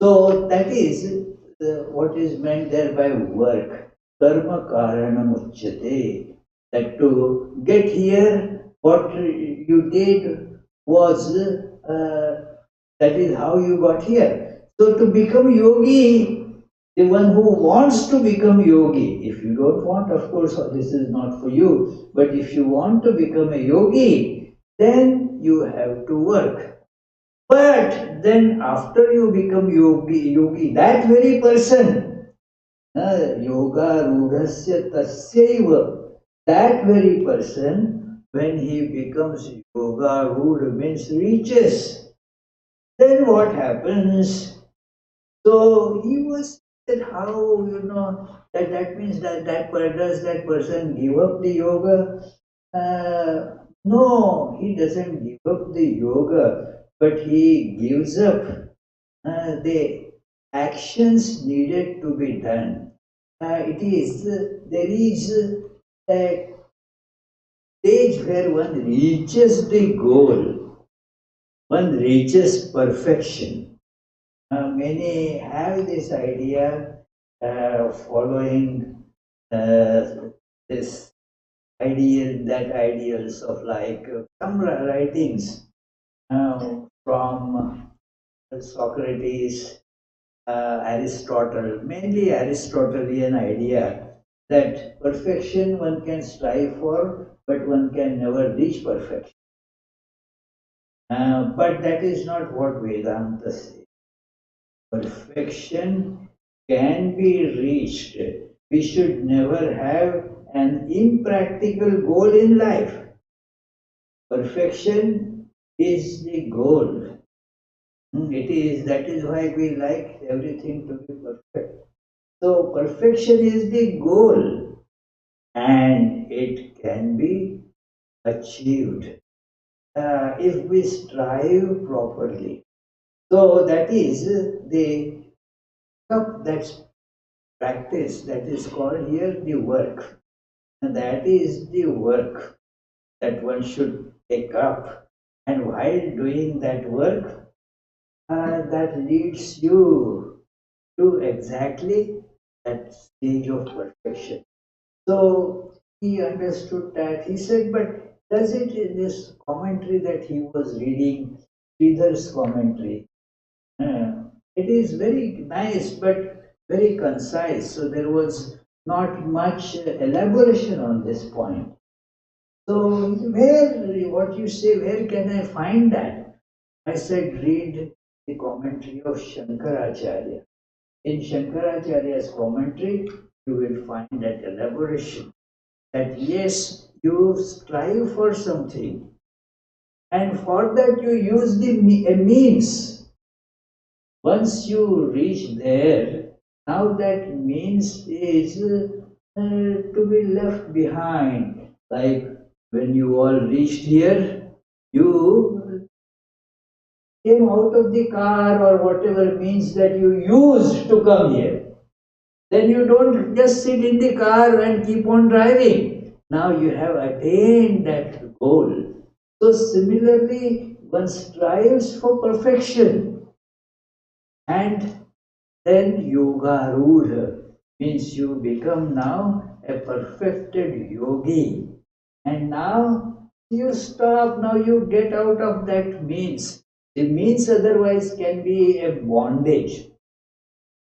So that is what is meant there by work. Karma karanam uchyate. That to get here, what you did was that is how you got here. So to become yogi, the one who wants to become yogi, if you don't want, of course, this is not for you, but if you want to become a yogi, then you have to work. But then after you become yogi, that very person, yoga rudhasya tasyaiva, that very person, when he becomes yoga ruda means reaches, then what happens? So he was that how that means does that person give up the yoga? No, he doesn't give up the yoga, but he gives up the actions needed to be done. It is there is a stage where one reaches the goal, one reaches perfection. Many have this idea following this ideals of like some writings from Socrates, Aristotle, mainly Aristotelian idea that perfection one can strive for, but one can never reach perfection. But that is not what Vedanta says. Perfection can be reached. We should never have an impractical goal in life. Perfection is the goal. That is why we like everything to be perfect. So perfection is the goal and it can be achieved if we strive properly. So that is the that's practice that is called here the work. And that is the work that one should take up. And while doing that work, that leads you to exactly that stage of perfection. So he understood that. He said, but does it in this commentary that he was reading, Sridhar's commentary, it is very nice but very concise. So there was not much elaboration on this point. So what you say, where can I find that? I said, read the commentary of Shankaracharya. In Shankaracharya's commentary, you will find that elaboration. That yes, you strive for something, and for that you use a means. Once you reach there, now that means is to be left behind. Like when you all reached here, you came out of the car or whatever means that you used to come here. Then you don't just sit in the car and keep on driving. Now you have attained that goal. So similarly, one strives for perfection. And then yoga rudha means you become now a perfected yogi. And now you stop, now you get out of that means. The means otherwise can be a bondage.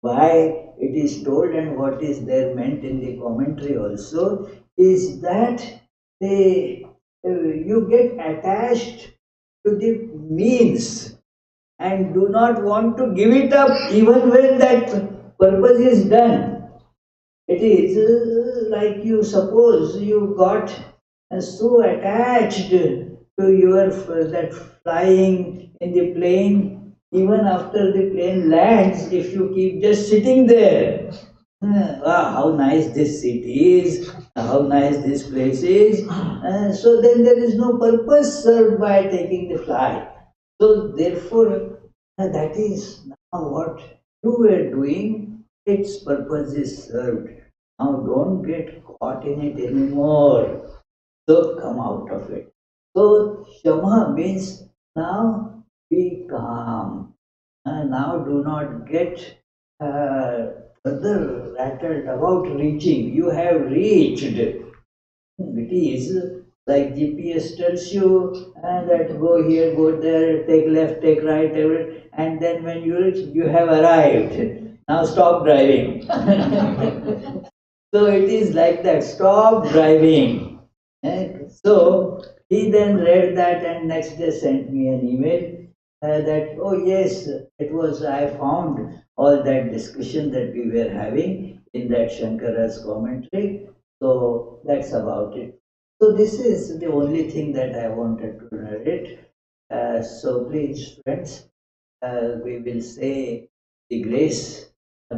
Why it is told and what is there meant in the commentary also is that you get attached to the means and do not want to give it up even when that purpose is done. It is like you suppose you got so attached to your that flying in the plane, even after the plane lands, if you keep just sitting there, wow, how nice this city is, how nice this place is. So then there is no purpose served by taking the flight. So therefore, that is now what you were doing. Its purpose is served. Now don't get caught in it anymore. So come out of it. So Shama means now be calm. Now do not get further rattled about reaching. You have reached. It is like GPS tells you that go here, go there, take left, take right, and then when you reach, you have arrived. Now stop driving. So it is like that. Stop driving. So he then read that and next day sent me an email that, oh yes, it was, I found all that discussion that we were having in that Shankara's commentary. So that's about it. So this is the only thing that I wanted to narrate. So please, friends, we will say the grace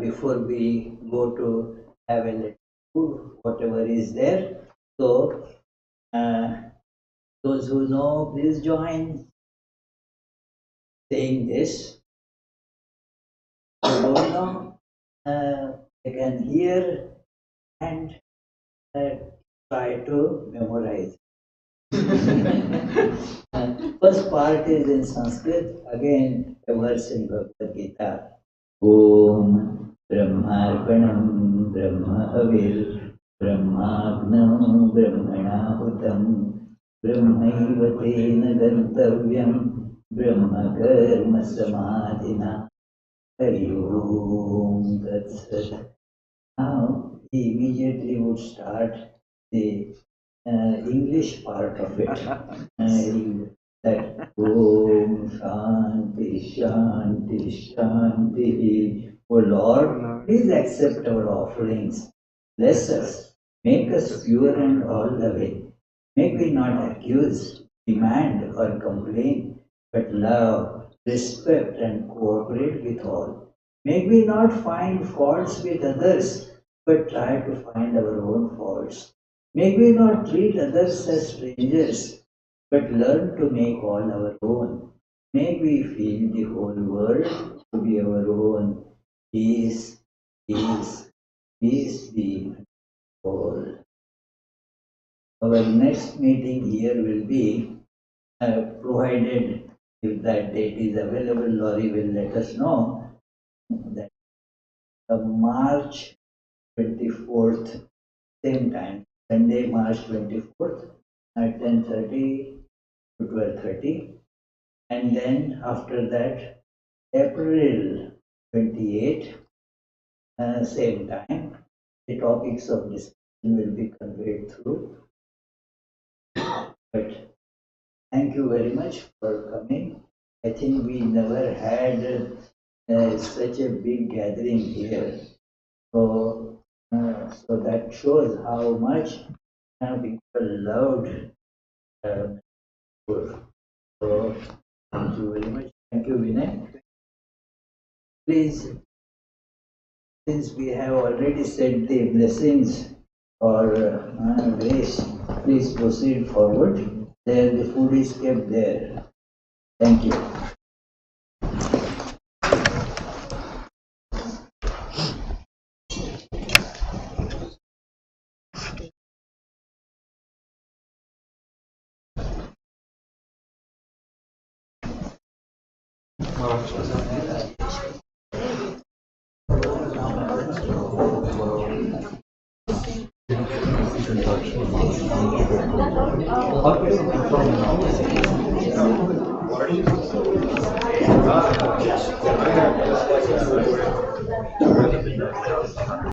before we go to have a little food, whatever is there. So those who know, please join saying this. Who don't know, they can hear and try to memorize. First part is in Sanskrit, again a verse in Bhagavad Gita. Om Brahmarpanam Brahmavir Brahmagnam Brahmanahutam Brahmaivate Gantavyam Brahma Karma Samadhina Hari Om Tat Sat. Now he immediately would start the English part of it. That Om Shanti Shanti Shanti. O Lord, please accept our offerings. Bless us. Make us pure and all the way. Make we not accuse, demand or complain, but love, respect and cooperate with all. May we not find faults with others, but try to find our own faults. May we not treat others as strangers, but learn to make all our own. May we feel the whole world to be our own. Peace, peace, peace be all. Our next meeting here will be, provided if that date is available, Laurie will let us know, that March 24th, same time, Sunday, March 24th at 10:30 to 12:30. And then after that, April 28th, same time, the topics of discussion will be conveyed through. But thank you very much for coming. I think we never had such a big gathering here. So, so that shows how much people loved food. So, thank you very much. Thank you, Vinay. Please, since we have already said the blessings or grace, please proceed forward. There, the food is kept there. Thank you.